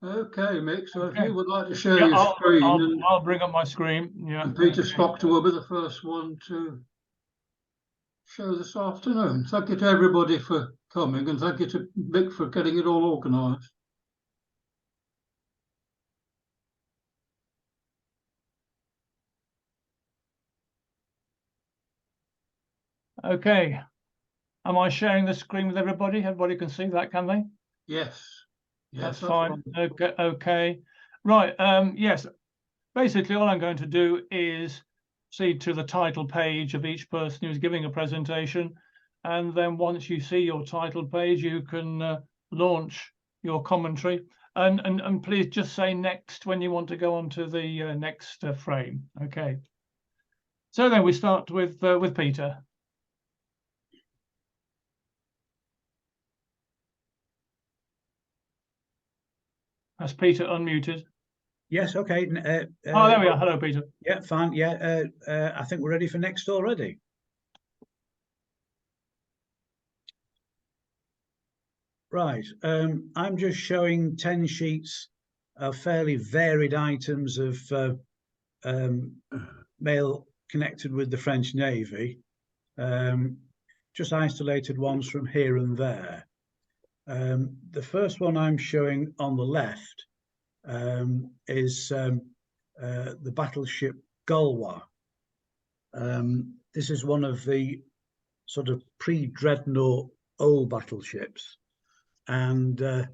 Okay, Mick, so Okay. if you would like to share Yeah, your screen, I'll bring up my screen. Yeah. and Peter Okay. Stockton will be the first one to show this afternoon. Thank you to everybody for coming, and thank you to Mick for getting it all organised. Okay. Am I sharing the screen with everybody? Everybody can see that, can they? Yes. That's fine. Okay. Okay. Right. Yes. Basically, all I'm going to do is see to the title page of each person who's giving a presentation, and then once you see your title page, you can launch your commentary. And please just say next when you want to go on to the next frame. Okay. So then we start with Peter. Has Peter unmuted? Yes, okay. Oh, there we are. Hello, Peter. Yeah, fine. Yeah, I think we're ready for next already. Right. I'm just showing 10 sheets of fairly varied items of mail connected with the French Navy. Just isolated ones from here and there. The first one I'm showing on the left is the battleship Galwa. This is one of the sort of pre-dreadnought old battleships, and the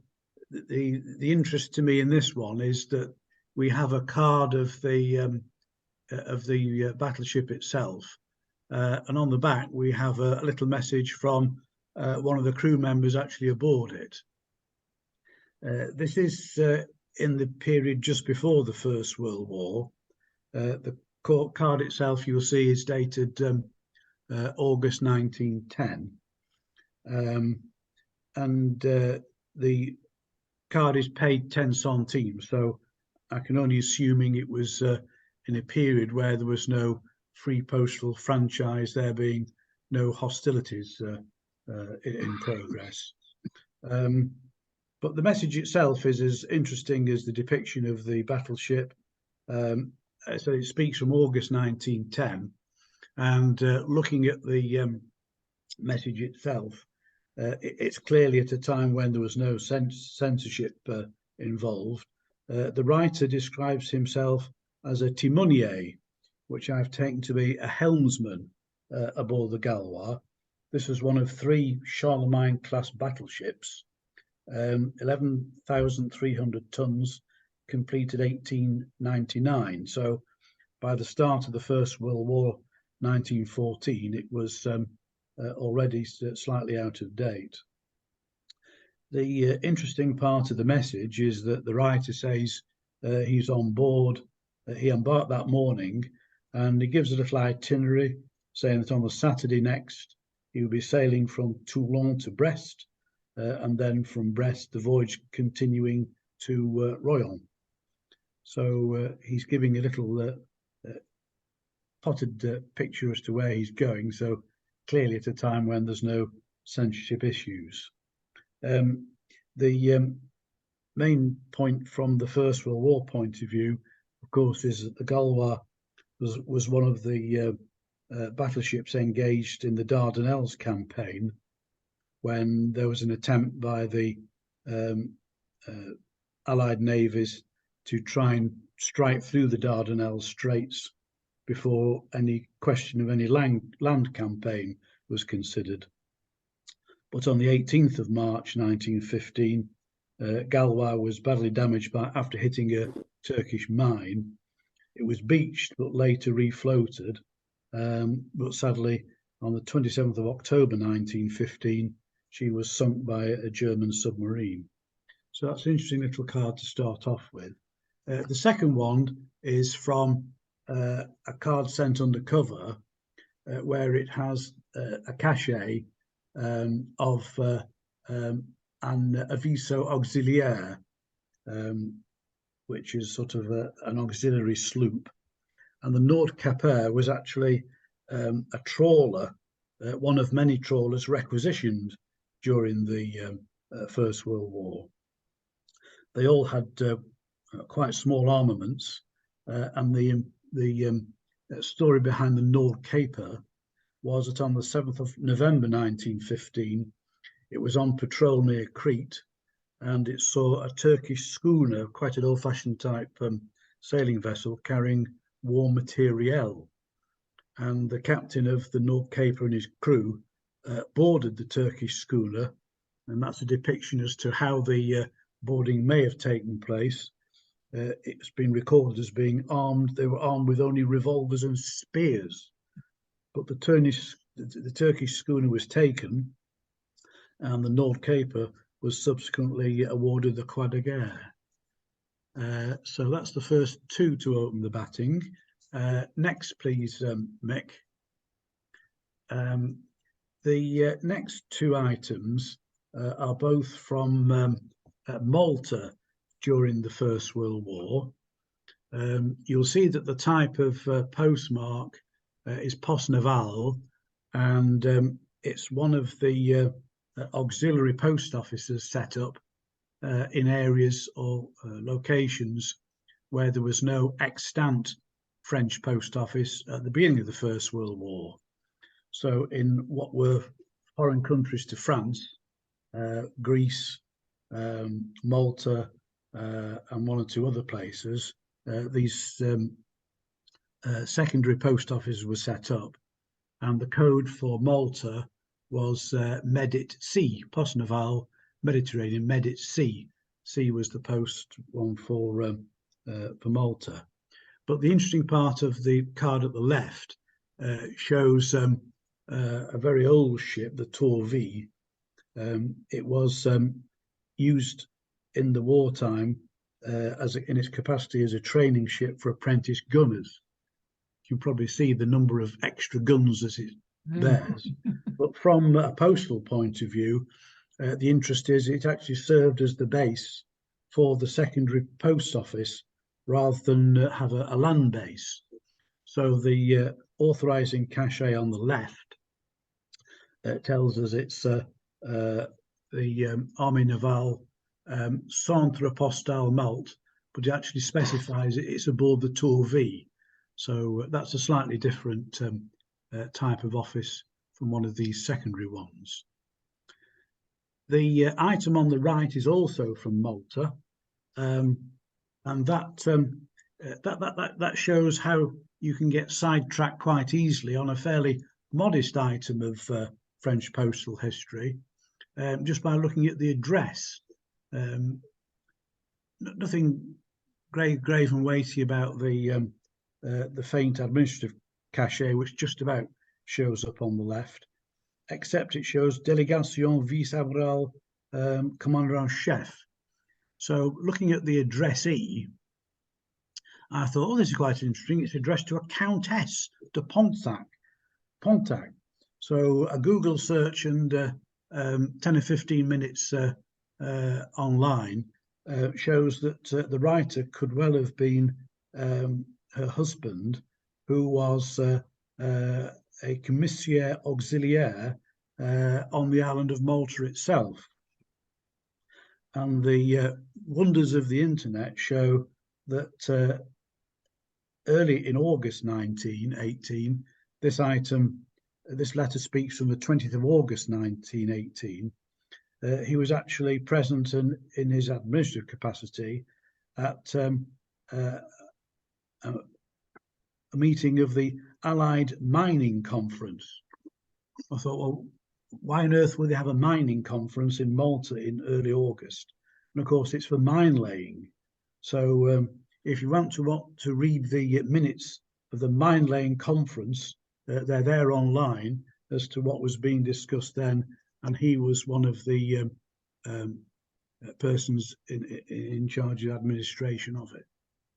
interest to me in this one is that we have a card of the battleship itself, and on the back we have a little message from one of the crew members actually aboard it. This is in the period just before the First World War. The card itself, you'll see, is dated August 1910, and the card is paid 10 centimes, so I can only assuming it was in a period where there was no free postal franchise, there being no hostilities in progress. But the message itself is as interesting as the depiction of the battleship. So it speaks from August 1910, and looking at the message itself, it's clearly at a time when there was no censorship involved. The writer describes himself as a timonier, which I've taken to be a helmsman aboard the Galwa. This was one of 3 Charlemagne-class battleships, 11,300 tons, completed 1899. So by the start of the First World War, 1914, it was already slightly out of date. The interesting part of the message is that the writer says he's on board, he embarked that morning, and he gives a little itinerary saying that on the Saturday next he will be sailing from Toulon to Brest, and then from Brest the voyage continuing to Royan. So he's giving a little potted picture as to where he's going, so clearly at a time when there's no censorship issues. The main point from the First World War point of view, of course, is that the Galwa was one of the battleships engaged in the Dardanelles campaign, when there was an attempt by the Allied navies to try and strike through the Dardanelles Straits before any question of any land campaign was considered. But on the 18th of March 1915, Galwa was badly damaged after hitting a Turkish mine. It was beached but later refloated, but sadly on the 27th of October 1915 she was sunk by a German submarine. So that's an interesting little card to start off with. The second one is from a card sent undercover, where it has a cachet of an aviso auxiliaire, which is sort of an auxiliary sloop. And the Nord Capere was actually a trawler, one of many trawlers requisitioned during the First World War. They all had quite small armaments, and the story behind the Nord Caper was that on the 7th of November 1915, it was on patrol near Crete, and it saw a Turkish schooner, quite an old-fashioned type sailing vessel, carrying war materiel. And the captain of the Nord Caper and his crew boarded the Turkish schooner, and that's a depiction as to how the boarding may have taken place. It's been recorded as being armed. They were armed with only revolvers and spears. But the Turkish schooner was taken, and the Nord Caper was subsequently awarded the Croix de Guerre. So that's the first two to open the batting. Next, please, Mick. The next two items are both from Malta during the First World War. You'll see that the type of postmark is Poste Navale, and it's one of the auxiliary post offices set up in areas or locations where there was no extant French post office at the beginning of the First World War. So in what were foreign countries to France, Greece, Malta, and one or two other places, these secondary post offices were set up, and the code for Malta was Medit C, Poste Navale, Mediterranean, Medit C. C was the post one for Malta. But the interesting part of the card at the left shows a very old ship, the Tor V. It was used in the wartime in its capacity as a training ship for apprentice gunners. You can probably see the number of extra guns as it bears. But from a postal point of view, the interest is it actually served as the base for the secondary post office rather than have a land base. So the authorising cachet on the left tells us it's the Armée Navale Centre Postal Malte, but it actually specifies it's aboard the Tor V. So that's a slightly different type of office from one of these secondary ones. The item on the right is also from Malta, and that shows how you can get sidetracked quite easily on a fairly modest item of French postal history, just by looking at the address. Nothing grave and weighty about the faint administrative cachet, which just about shows up on the left, except it shows Délégation Vice-Amiral Commandant-en-Chef. So looking at the addressee, I thought, oh, this is quite interesting. It's addressed to a Countess de Pontac. So a Google search and 10 or 15 minutes online shows that the writer could well have been her husband, who was a commissaire auxiliaire on the island of Malta itself. And the wonders of the internet show that early in August 1918, this letter speaks from the 20th of August 1918. He was actually present in his administrative capacity at a meeting of the Allied Mining Conference. I thought, well, why on earth would they have a mining conference in Malta in early August? And of course, it's for mine laying. So if you want to read the minutes of the mine laying conference, they're there online as to what was being discussed then. And he was one of the persons in charge of administration of it.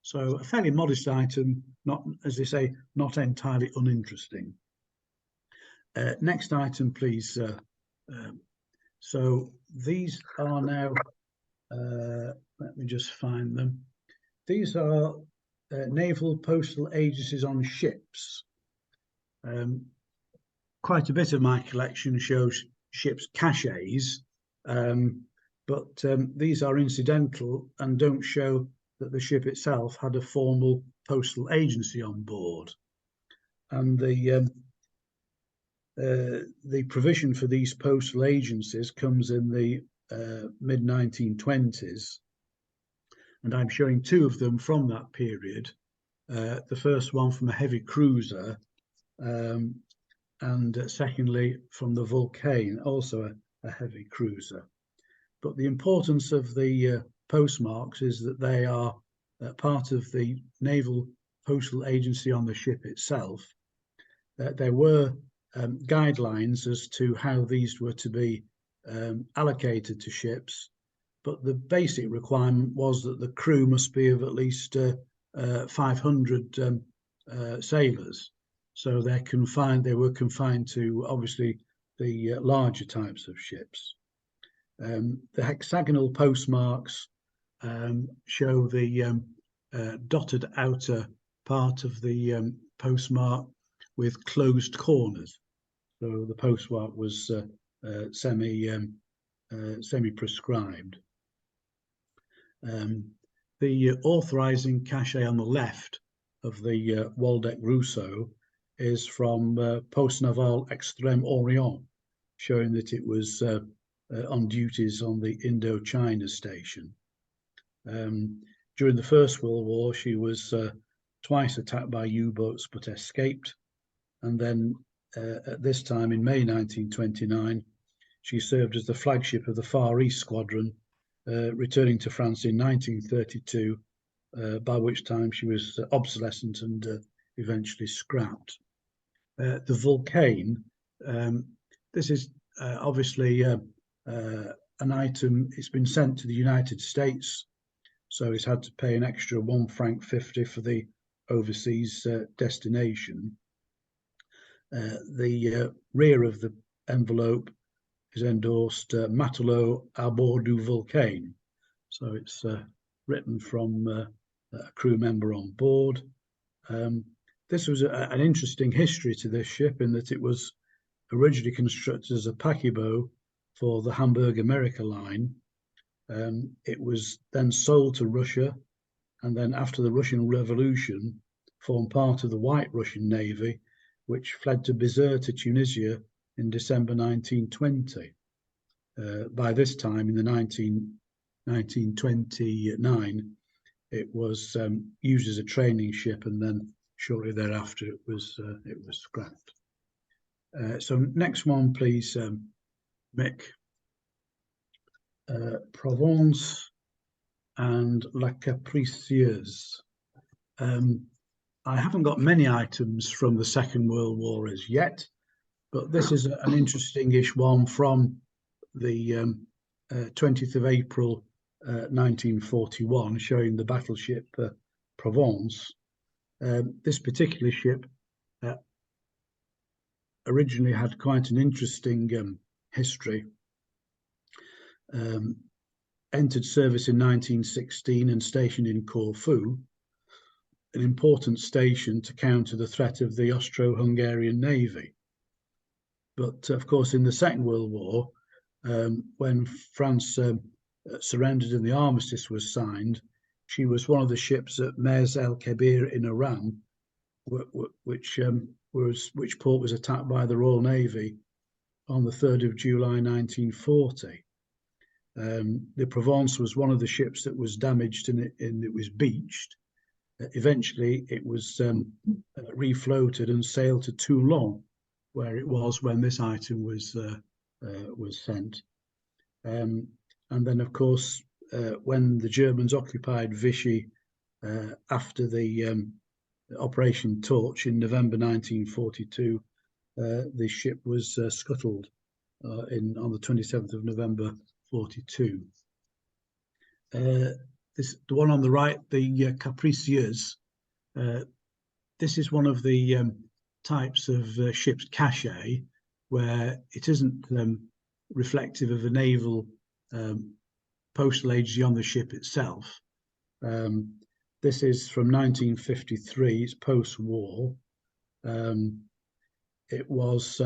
So a fairly modest item, not, as they say, not entirely uninteresting. Next item, please. So these are now, let me just find them. These are naval postal agencies on ships. Quite a bit of my collection shows ship's caches, but these are incidental and don't show that the ship itself had a formal postal agency on board. And the provision for these postal agencies comes in the mid-1920s, and I'm showing two of them from that period. The first one from a heavy cruiser, and secondly from the Vulcane, also a heavy cruiser. But the importance of the postmarks is that they are part of the Naval Postal Agency on the ship itself. There were guidelines as to how these were to be allocated to ships, but the basic requirement was that the crew must be of at least 500 sailors. So they were confined to obviously the larger types of ships. The hexagonal postmarks show the dotted outer part of the postmark with closed corners. So the postmark was semi-prescribed. The authorizing cachet on the left of the Waldeck Rousseau is from Poste Naval Extrême Orient, showing that it was on duties on the Indochina station. During the First World War, she was twice attacked by U-boats but escaped. And then at this time, in May 1929, she served as the flagship of the Far East Squadron, returning to France in 1932, by which time she was obsolescent and eventually scrapped. The Vulcane, this is obviously an item. It's been sent to the United States, so it's had to pay an extra £1.50 for the overseas destination. The rear of the envelope is endorsed Matelot à bord du Vulcane, so it's written from a crew member on board. This was an interesting history to this ship, in that it was originally constructed as a paquebot for the Hamburg America line. It was then sold to Russia, and then after the Russian Revolution formed part of the White Russian Navy, which fled to Bizerte, Tunisia in December 1920. By this time, in the 1929, it was used as a training ship, and then shortly thereafter it was scrapped. So next one, please, Mick. Provence and La Capricieuse. I haven't got many items from the Second World War as yet, but this is an interesting-ish one from the 20th of April 1941, showing the battleship Provence. This particular ship originally had quite an interesting history. Entered service in 1916 and stationed in Corfu, an important station to counter the threat of the Austro-Hungarian Navy. But of course, in the Second World War, when France surrendered and the armistice was signed, she was one of the ships at Mers el Kebir in Iran, which port was attacked by the Royal Navy on the 3rd of July 1940. The Provence was one of the ships that was damaged and it was beached. Eventually, it was refloated and sailed to Toulon, where it was when this item was sent. And then, of course, when the Germans occupied Vichy after the Operation Torch in November 1942, the ship was scuttled on the 27th of November 42. The one on the right, the Capricieuse, this is one of the types of ship's cachet where it isn't reflective of the naval postal agency on the ship itself. This is from 1953, it's post-war. It was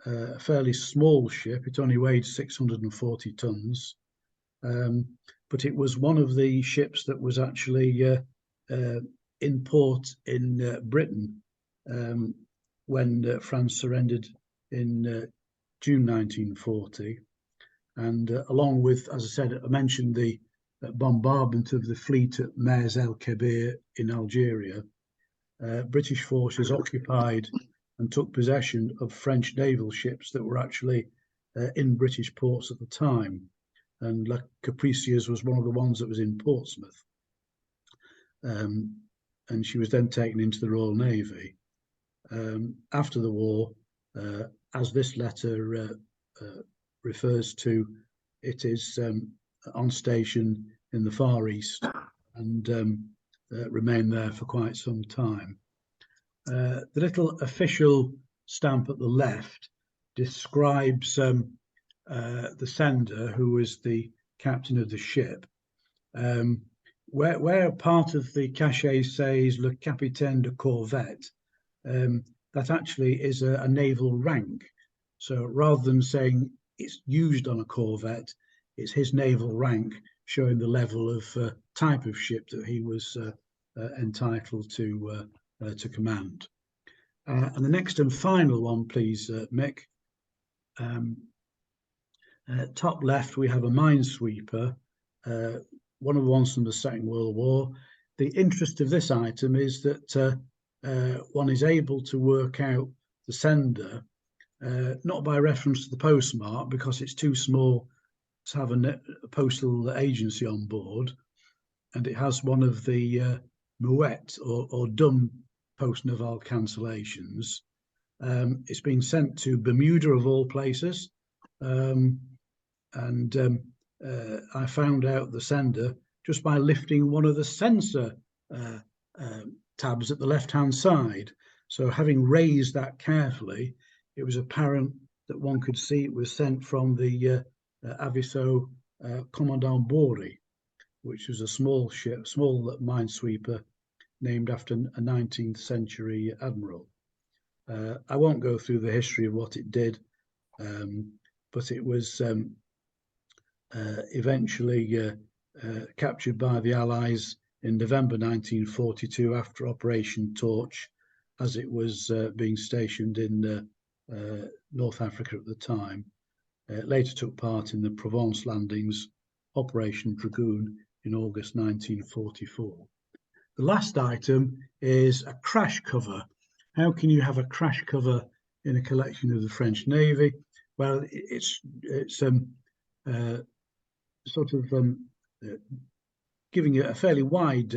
a fairly small ship. It only weighed 640 tons, but it was one of the ships that was actually in port in Britain when France surrendered in June 1940. And along with, as I said, I mentioned the bombardment of the fleet at Mers El Kebir in Algeria. British forces occupied and took possession of French naval ships that were actually in British ports at the time. And La Capricia's was one of the ones that was in Portsmouth. And she was then taken into the Royal Navy. After the war, as this letter refers to, it is on station in the Far East and remained there for quite some time. The little official stamp at the left describes the sender, who was the captain of the ship, where part of the cachet says Le Capitaine de Corvette, that actually is a naval rank. So rather than saying it's used on a corvette, it's his naval rank, showing the level of type of ship that he was entitled to command. And the next and final one, please, Mick. Top left, we have a minesweeper, one of the ones from the Second World War. The interest of this item is that one is able to work out the sender, not by reference to the postmark, because it's too small to have a postal agency on board, and it has one of the muette or dumb post naval cancellations. It's been sent to Bermuda of all places, and I found out the sender just by lifting one of the sensor tabs at the left-hand side. So having raised that carefully, it was apparent that one could see it was sent from the Aviso Commandant Bory, which was a small ship, small minesweeper named after a 19th century admiral. I won't go through the history of what it did, but it was eventually captured by the Allies in November 1942 after Operation Torch, as it was being stationed in North Africa at the time. It later took part in the Provence landings, Operation Dragoon, in August 1944. The last item is a crash cover. How can you have a crash cover in a collection of the French Navy? Well, it's sort of giving it a fairly wide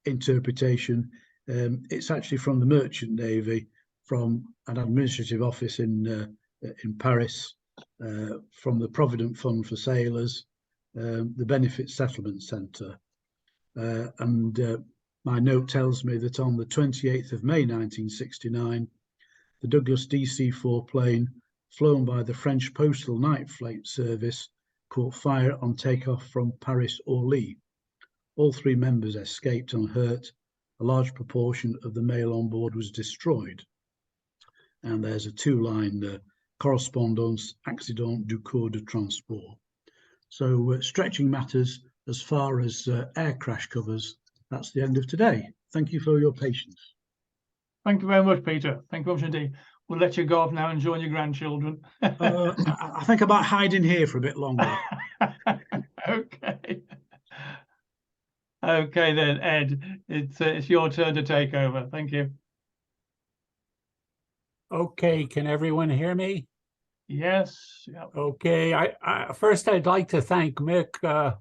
interpretation. It's actually from the Merchant Navy, from an administrative office in Paris, from the Provident Fund for Sailors, the Benefit Settlement Centre. And my note tells me that on the 28th of May 1969, the Douglas DC-4 plane, flown by the French Postal Night Flight Service, caught fire on takeoff from Paris-Orly. All three members escaped unhurt. A large proportion of the mail on board was destroyed. And there's a two-line correspondence, accident du corps de transport. So stretching matters as far as air crash covers, that's the end of today. Thank you for your patience. Thank you very much, Peter. Thank you very much indeed. We'll let you go off now and join your grandchildren. I think I might hide in here for a bit longer. Okay. Okay then, Ed, it's your turn to take over. Thank you. Okay, can everyone hear me? Yes. Yep. Okay, first I'd like to thank Mick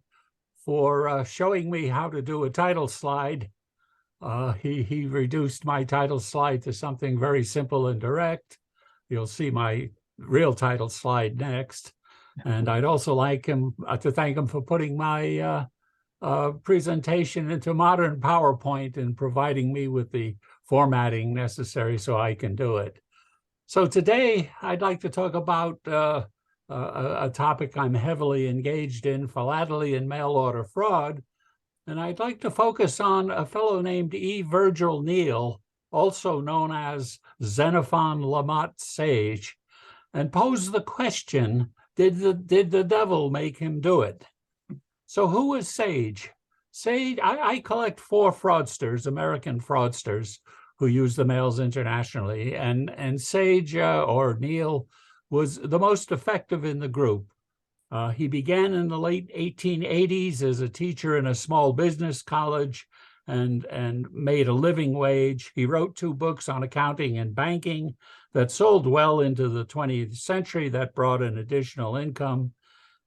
for showing me how to do a title slide. He reduced my title slide to something very simple and direct. You'll see my real title slide next. And I'd also like him to thank him for putting my presentation into modern PowerPoint and providing me with the formatting necessary so I can do it. So today I'd like to talk about a topic I'm heavily engaged in, philately and mail order fraud. And I'd like to focus on a fellow named E. Virgil Neal, also known as Xenophon Lamotte Sage, and posed the question, did the devil make him do it? So who was Sage? Sage, I collect 4 fraudsters, American fraudsters, who use the mails internationally, and Sage or Neil was the most effective in the group. He began in the late 1880s as a teacher in a small business college and made a living wage. He wrote 2 books on accounting and banking that sold well into the 20th century, that brought an additional income.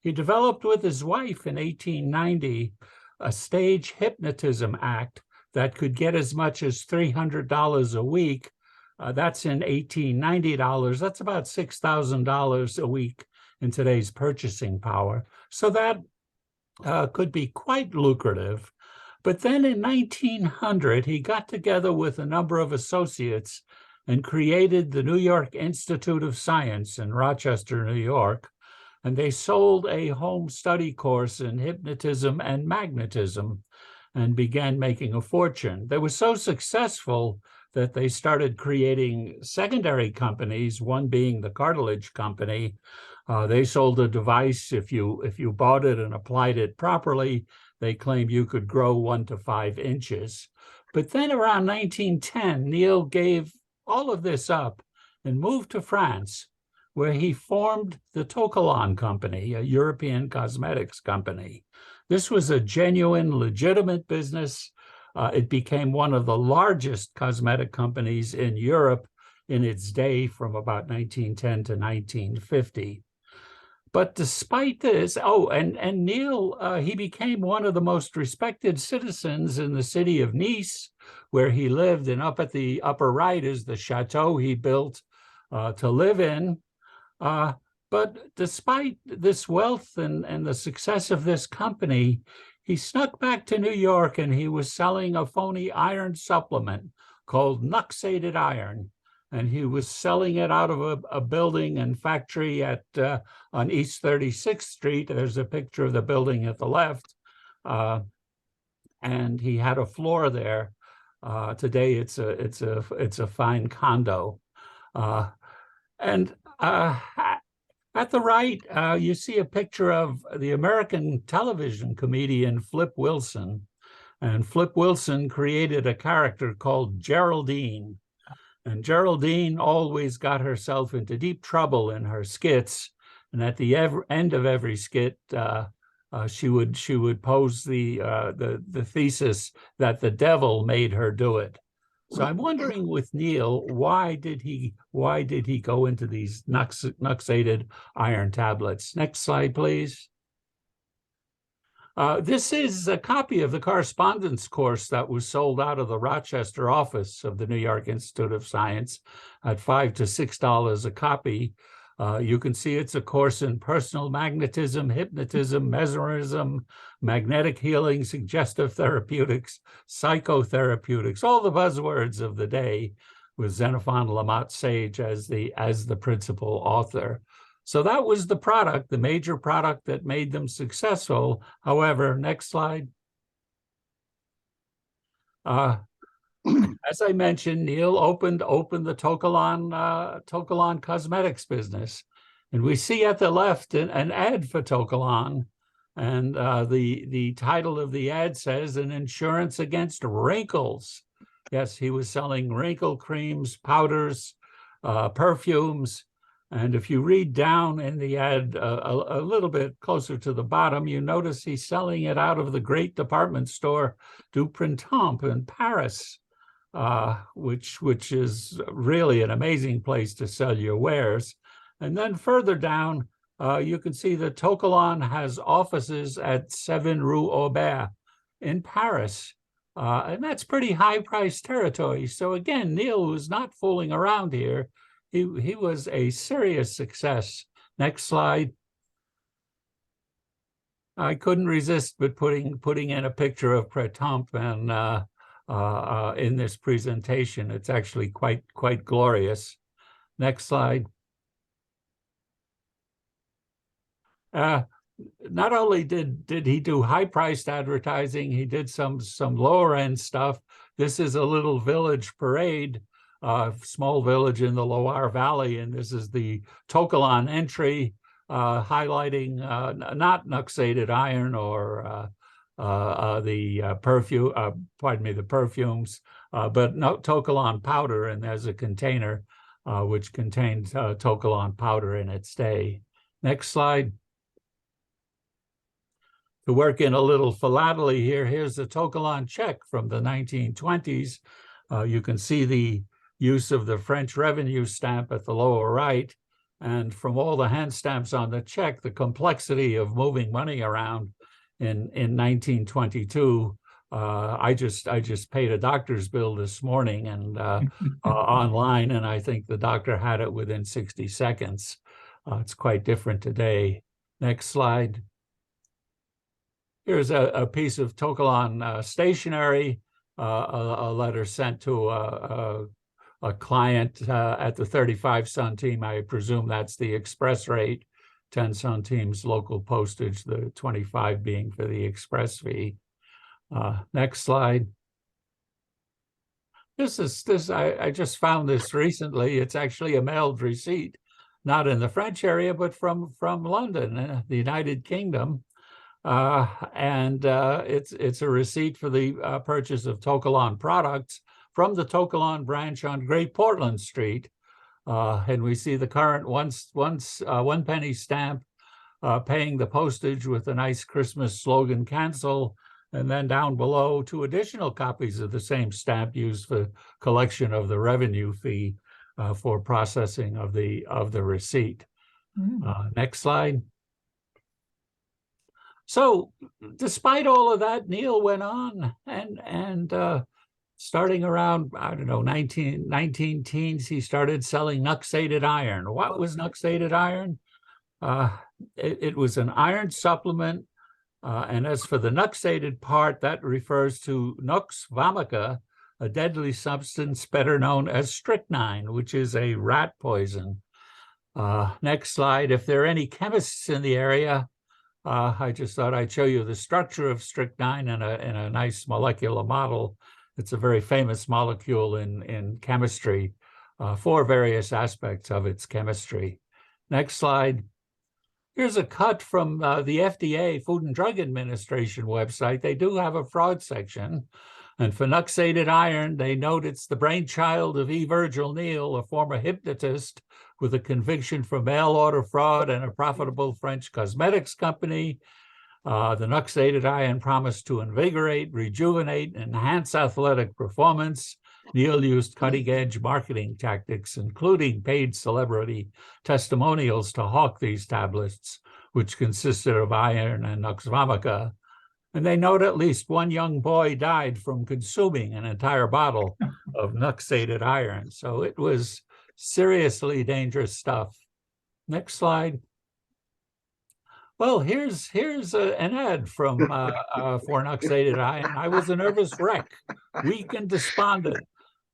He developed with his wife in 1890 a stage hypnotism act that could get as much as $300 a week. That's in 1890 dollars. That's about $6,000 a week in today's purchasing power. So that could be quite lucrative. But then in 1900, he got together with a number of associates and created the New York Institute of Science in Rochester, New York. And they sold a home study course in hypnotism and magnetism and began making a fortune. They were so successful that they started creating secondary companies, one being the Cartilage Company. They sold a device. If you bought it and applied it properly, they claimed you could grow 1 to 5 inches. But then around 1910, Neil gave all of this up and moved to France, where he formed the Tocolon Company, a European cosmetics company. This was a genuine, legitimate business. It became one of the largest cosmetic companies in Europe in its day from about 1910 to 1950. But despite this, and Neil, he became one of the most respected citizens in the city of Nice, where he lived, and up at the upper right is the chateau he built to live in. But despite this wealth and the success of this company, he snuck back to New York and he was selling a phony iron supplement called Nuxated Iron. And he was selling it out of a building and factory on East 36th Street. There's a picture of the building at the left. And he had a floor there. Today it's a fine condo. At the right, you see a picture of the American television comedian Flip Wilson. And Flip Wilson created a character called Geraldine. And Geraldine always got herself into deep trouble in her skits. And at the end of every skit, she would pose the thesis that the devil made her do it. So I'm wondering with Neil, why did he go into these Nuxated iron tablets? Next slide, please. This is a copy of the correspondence course that was sold out of the Rochester office of the New York Institute of Science at $5 to $6 a copy. You can see it's a course in personal magnetism, hypnotism, mesmerism, magnetic healing, suggestive therapeutics, psychotherapeutics, all the buzzwords of the day, with Xenophon Lamotte Sage as the principal author. So that was the product, the major product that made them successful. However, next slide. As I mentioned, Neil opened the Tocolon cosmetics business, and we see at the left an ad for Tocolon, and the title of the ad says "An Insurance Against Wrinkles." Yes, he was selling wrinkle creams, powders, perfumes, and if you read down in the ad a little bit closer to the bottom, you notice he's selling it out of the great department store Du Printemps in Paris. Which is really an amazing place to sell your wares. And then further down, you can see that Tocolon has offices at 7 Rue Aubert in Paris. And that's pretty high-priced territory. So again, Neil was not fooling around here. He was a serious success. Next slide. I couldn't resist but putting in a picture of Printemps and in this presentation. It's actually quite glorious. Next slide. Not only did he do high-priced advertising, he did some lower-end stuff. This is a little village parade, small village in the Loire Valley, and this is the Tokelon entry, highlighting not nuxated iron or the perfumes, but no, Tokelon powder, and there's a container which contains Tokelon powder in its day. Next slide. To work in a little philately here, here's the Tokelon check from the 1920s. You can see the use of the French revenue stamp at the lower right. And from all the hand stamps on the check, the complexity of moving money around in 1922. I just paid a doctor's bill this morning and online, and I think the doctor had it within 60 seconds. It's quite different today. Next slide. Here's a piece of Tokelon stationery, a letter sent to a client at the 35 centime. I presume that's the express rate, 10 centimes local postage, the 25 being for the express fee. Next slide. I just found this recently. It's actually a mailed receipt, not in the French area, but from London, the United Kingdom. It's a receipt for the purchase of Tokelon products from the Tokelon branch on Great Portland Street. And we see the current one penny stamp paying the postage with a nice Christmas slogan, cancel. And then down below, 2 additional copies of the same stamp used for collection of the revenue fee for processing of the receipt. Next slide. So despite all of that, Neil went on and starting around, I don't know, 19 teens, he started selling nuxated iron. What was nuxated iron? It was an iron supplement. And as for the nuxated part, that refers to nux vomica, a deadly substance better known as strychnine, which is a rat poison. Next slide. If there are any chemists in the area, I just thought I'd show you the structure of strychnine in a nice molecular model. It's a very famous molecule in chemistry for various aspects of its chemistry. Next slide. Here's a cut from the FDA, Food and Drug Administration website. They do have a fraud section. And for nuxated iron, they note it's the brainchild of E. Virgil Neal, a former hypnotist with a conviction for mail order fraud and a profitable French cosmetics company. The nuxated iron promised to invigorate, rejuvenate, enhance athletic performance. Neal used cutting-edge marketing tactics, including paid celebrity testimonials to hawk these tablets, which consisted of iron and nux vomica. And they note at least one young boy died from consuming an entire bottle of nuxated iron. So it was seriously dangerous stuff. Next slide. Well, here's an ad from for nuxated iron. I was a nervous wreck, weak and despondent.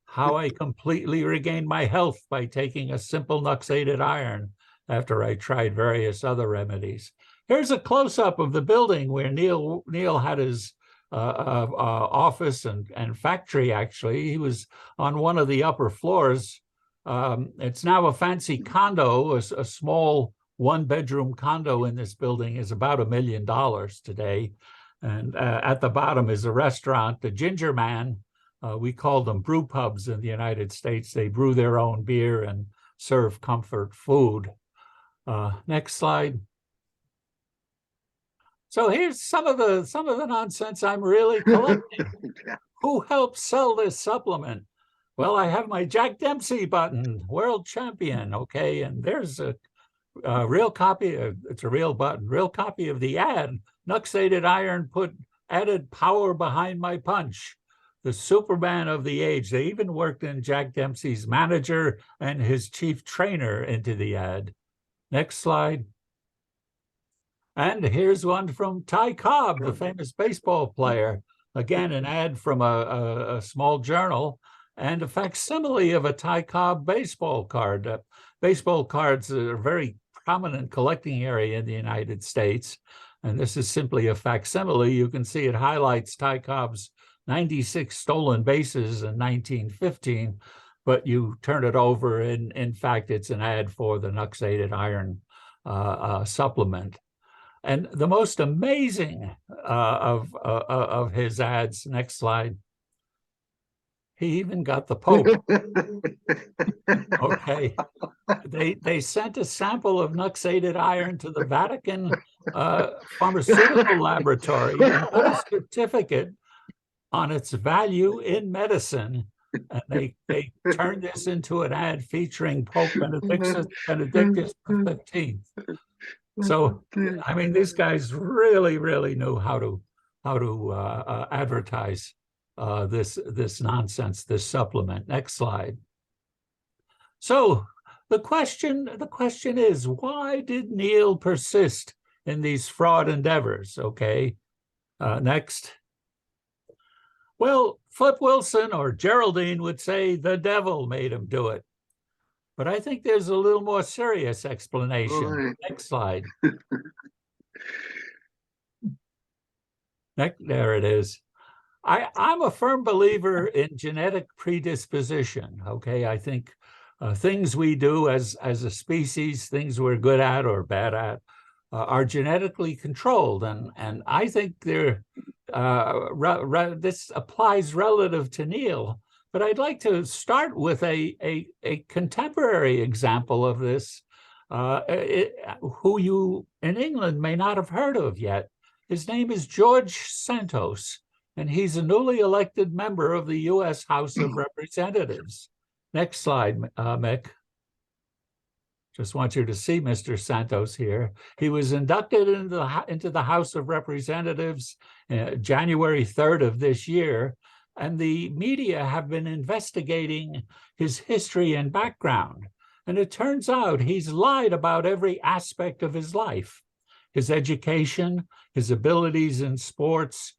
How I completely regained my health by taking a simple nuxated iron after I tried various other remedies. Here's a close-up of the building where Neal had his office and factory, actually. He was on one of the upper floors. It's now a fancy condo. A small one-bedroom condo in this building is about $1 million today. And at the bottom is a restaurant, the Ginger Man. We call them brew pubs in the United States. They brew their own beer and serve comfort food. Next slide. So here's some of the nonsense I'm really collecting. Who helped sell this supplement? Well, I have my Jack Dempsey button, world champion. Okay, and there's a real copy. It's a real button. Real copy of the ad. Nuxated iron added power behind my punch. The Superman of the age. They even worked in Jack Dempsey's manager and his chief trainer into the ad. Next slide. And here's one from Ty Cobb, the famous baseball player. Again, an ad from a small journal and a facsimile of a Ty Cobb baseball card. Baseball cards are a very prominent collecting area in the United States. And this is simply a facsimile. You can see it highlights Ty Cobb's 96 stolen bases in 1915, but you turn it over, and in fact, it's an ad for the Nuxated Iron supplement. And the most amazing of his ads, next slide, he even got the Pope. Okay. They sent a sample of Nuxated iron to the Vatican pharmaceutical laboratory and got a certificate on its value in medicine. And they turned this into an ad featuring Pope Benedictus XV. So, I mean, these guys really, really knew how to advertise this nonsense, this supplement. Next slide. So the question is, why did Neil persist in these fraud endeavors? Okay, next. Well, Flip Wilson or Geraldine would say the devil made him do it. But I think there's a little more serious explanation. Right. Next slide. There it is. I'm a firm believer in genetic predisposition. Okay, I think things we do as a species, things we're good at or bad at, are genetically controlled, and I think they're this applies relative to Neil. But I'd like to start with a contemporary example of this, who you in England may not have heard of yet. His name is George Santos, and he's a newly elected member of the U.S. House of Representatives. Next slide, Mick. Just want you to see Mr. Santos here. He was inducted into the House of Representatives January 3rd of this year, and the media have been investigating his history and background. And it turns out he's lied about every aspect of his life: his education, his abilities in sports,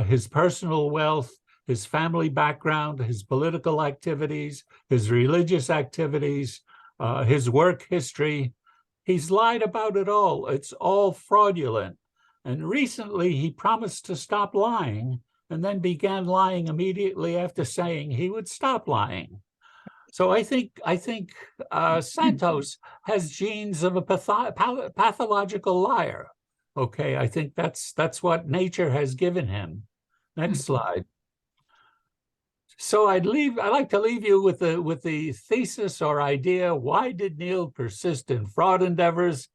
his personal wealth, his family background, his political activities, his religious activities, his work history. He's lied about it all. It's all fraudulent. And recently he promised to stop lying and then began lying immediately after saying he would stop lying. So I think Santos has genes of a pathological liar. Okay, I think that's what nature has given him. Next slide. So I'd like to leave you with the thesis or idea: why did Neil persist in fraud endeavors?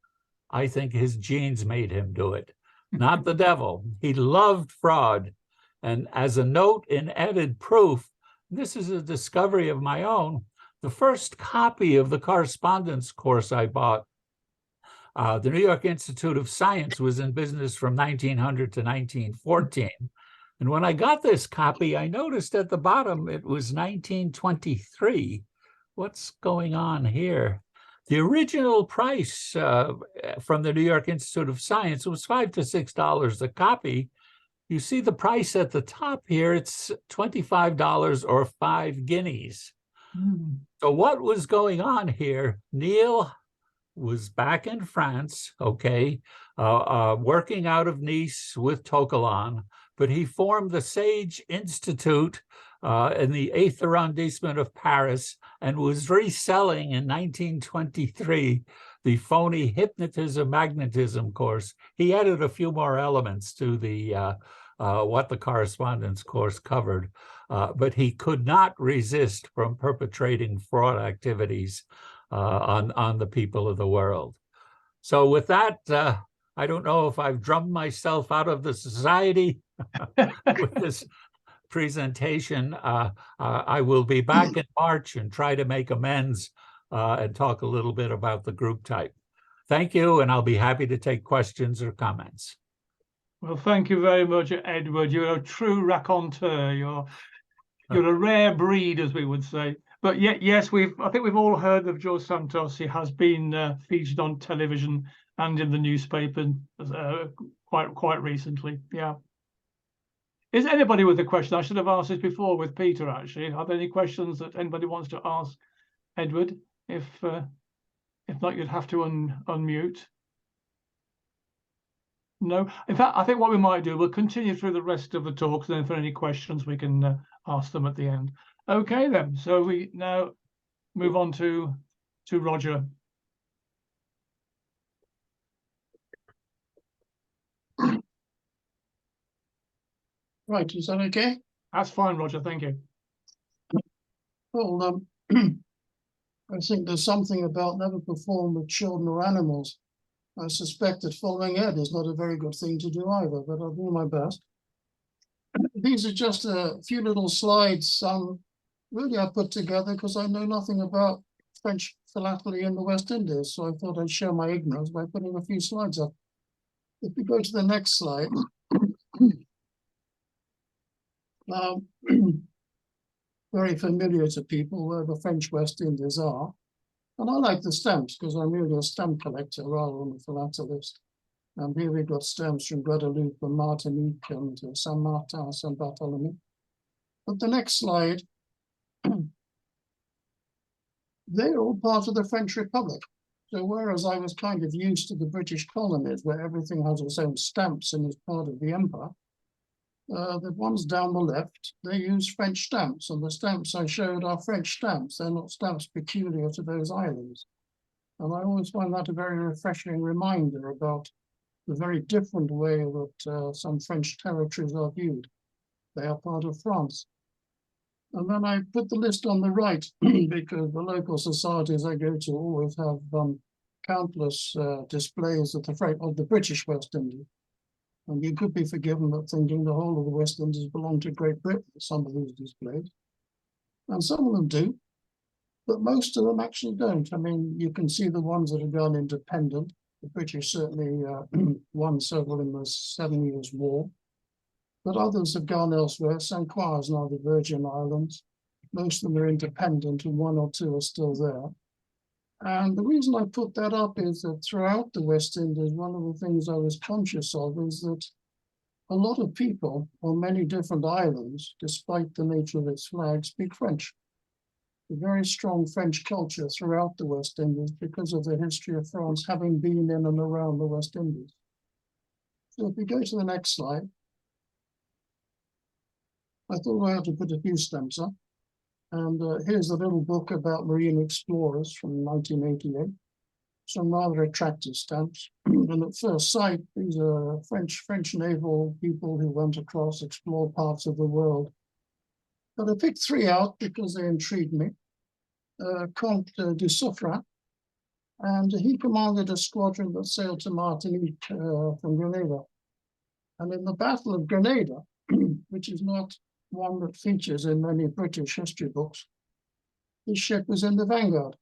I think his genes made him do it, not the devil. He loved fraud. And as a note in added proof, this is a discovery of my own. The first copy of the correspondence course I bought, the New York Institute of Science was in business from 1900 to 1914. And when I got this copy, I noticed at the bottom it was 1923. What's going on here? The original price from the New York Institute of Science was $5 to $6 a copy. You see the price at the top here, it's $25 or 5 guineas. So what was going on here? Neil was back in France, okay, working out of Nice with Toquelin, but he formed the Sage Institute in the 8th arrondissement of Paris and was reselling in 1923 the phony hypnotism magnetism course. He added a few more elements to the what the correspondence course covered, but he could not resist from perpetrating fraud activities on the people of the world. So with that, I don't know if I've drummed myself out of the society with this presentation. I will be back in March and try to make amends and talk a little bit about the group type. Thank you, and I'll be happy to take questions or comments. Well, thank you very much, Edward. You're a true raconteur. You're a rare breed, as we would say. But yes, I think we've all heard of George Santos. He has been featured on television and in the newspaper quite recently. Yeah. Is anybody with a question? I should have asked this before with Peter, actually. Are there any questions that anybody wants to ask Edward? If not, you'd have to unmute. No, in fact, I think what we might do, we'll continue through the rest of the talks, and then for any questions, we can ask them at the end. Okay, then. So we now move on to Roger. Right, is that okay? That's fine, Roger. Thank you. Well, I think there's something about never perform with children or animals. I suspect that following Ed is not a very good thing to do either, but I'll do my best. These are just a few little slides. Really I put together because I know nothing about French philately in the West Indies, so I thought I'd show my ignorance by putting a few slides up. If we go to the next slide. Very familiar to people where the French West Indies are. And I like the stamps because I'm really a stamp collector rather than a philatelist. And here we've got stamps from Guadeloupe and Martinique and Saint Martin, Saint Bartholomew. But the next slide, they're all part of the French Republic. So whereas I was kind of used to the British colonies where everything has its own stamps and is part of the empire, the ones down the left, they use French stamps, and the stamps I showed are French stamps. They're not stamps peculiar to those islands. And I always find that a very refreshing reminder about the very different way that some French territories are viewed. They are part of France. And then I put the list on the right because the local societies I go to always have countless displays of the British West Indies. And you could be forgiven for thinking the whole of the West Indies belong to Great Britain, some of these displays. And some of them do, but most of them actually don't. I mean, you can see the ones that have gone independent. The British certainly won several in the 7 Years' War, but others have gone elsewhere. St. Croix is now the Virgin Islands. Most of them are independent and one or two are still there. And the reason I put that up is that throughout the West Indies, one of the things I was conscious of is that a lot of people on many different islands, despite the nature of its flag, speak French. A very strong French culture throughout the West Indies because of the history of France having been in and around the West Indies. So if we go to the next slide, I thought I had to put a few stamps up. And here's a little book about marine explorers from 1988. Some rather attractive stamps. And at first sight, these are French naval people who went across, explored parts of the world. But I picked three out because they intrigued me. Comte du Suffren, and he commanded a squadron that sailed to Martinique from Grenada. And in the Battle of Grenada, which is not one that features in many British history books, his ship was in the vanguard.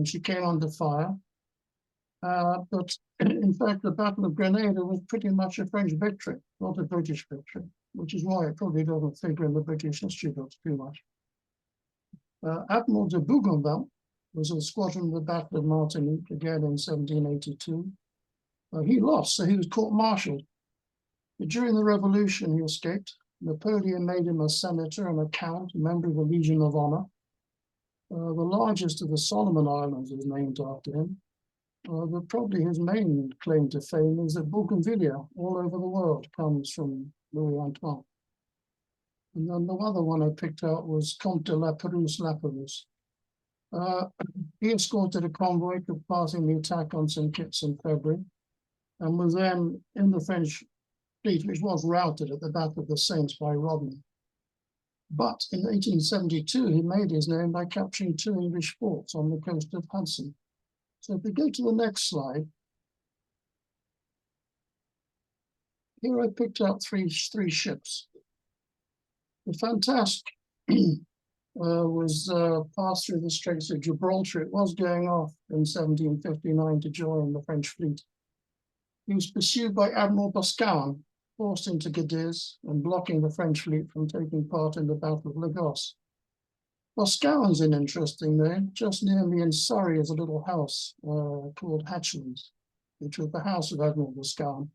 She came under fire. But in fact, the Battle of Grenada was pretty much a French victory, not a British victory, which is why it probably doesn't figure in the British history books too much. Admiral de Bougainville was in the squadron of the Battle of Martinique, again in 1782. He lost, so he was court-martialed. But during the Revolution, he escaped. Napoleon made him a senator and a count, a member of the Legion of Honor. The largest of the Solomon Islands is named after him. But probably his main claim to fame is that Bougainvillea, all over the world, comes from Louis Antoine. And then the other one I picked out was Comte de la Perouse. He escorted a convoy passing the attack on St. Kitts in February, and was then in the French fleet, which was routed at the Battle of the Saints by Rodney. But in 1872, he made his name by capturing 2 English forts on the coast of Hudson. So if we go to the next slide, here I picked out three ships. The Fantasque was passed through the Straits of Gibraltar. It was going off in 1759 to join the French fleet. He was pursued by Admiral Boscawen, forced into Cadiz and blocking the French fleet from taking part in the Battle of Lagos. Boscawen's an interesting name. Just near me in Surrey is a little house called Hatchlands, which was the house of Admiral Boscawen.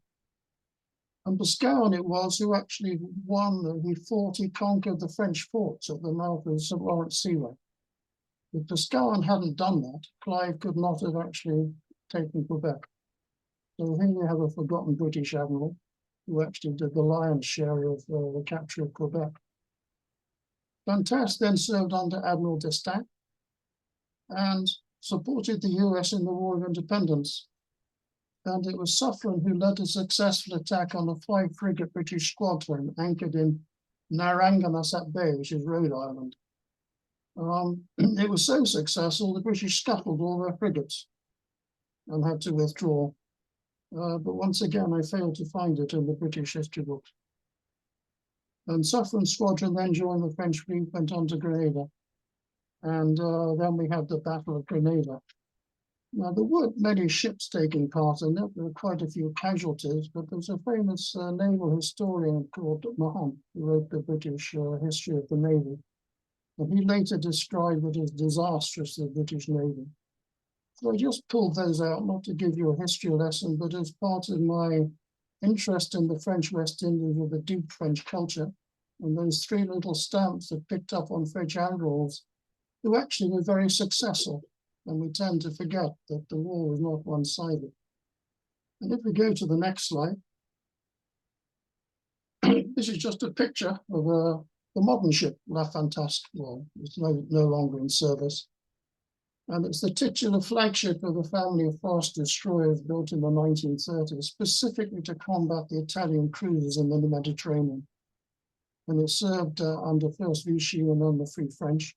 And Boscawen it was who actually he conquered the French forts at the mouth of the St. Lawrence Seaway. If Boscawen hadn't done that, Clive could not have actually taken Quebec. So here we have a forgotten British admiral who actually did the lion's share of the capture of Quebec. Fantasse then served under Admiral d'Estaing and supported the US in the War of Independence. And it was Suffren who led a successful attack on a 5-frigate British squadron anchored in Narragansett Bay, which is Rhode Island. It was so successful, the British scuttled all their frigates and had to withdraw. But once again, I failed to find it in the British history books. And Suffren's squadron then joined the French fleet, went on to Grenada. And then we had the Battle of Grenada. Now, there weren't many ships taking part in it. There were quite a few casualties, but there's a famous naval historian called Mahon, who wrote the British history of the Navy. And he later described it as disastrous, the British Navy. So I just pulled those out, not to give you a history lesson, but as part of my interest in the French West Indies with the deep French culture, and those 3 little stamps that picked up on French admirals who actually were very successful. And we tend to forget that the war was not one-sided. And if we go to the next slide, this is just a picture of the modern ship, La Fantasque. Well, it's no longer in service. And it's the titular flagship of the family of fast destroyers built in the 1930s, specifically to combat the Italian cruisers in the Mediterranean. And it served under first Vichy and then the Free French.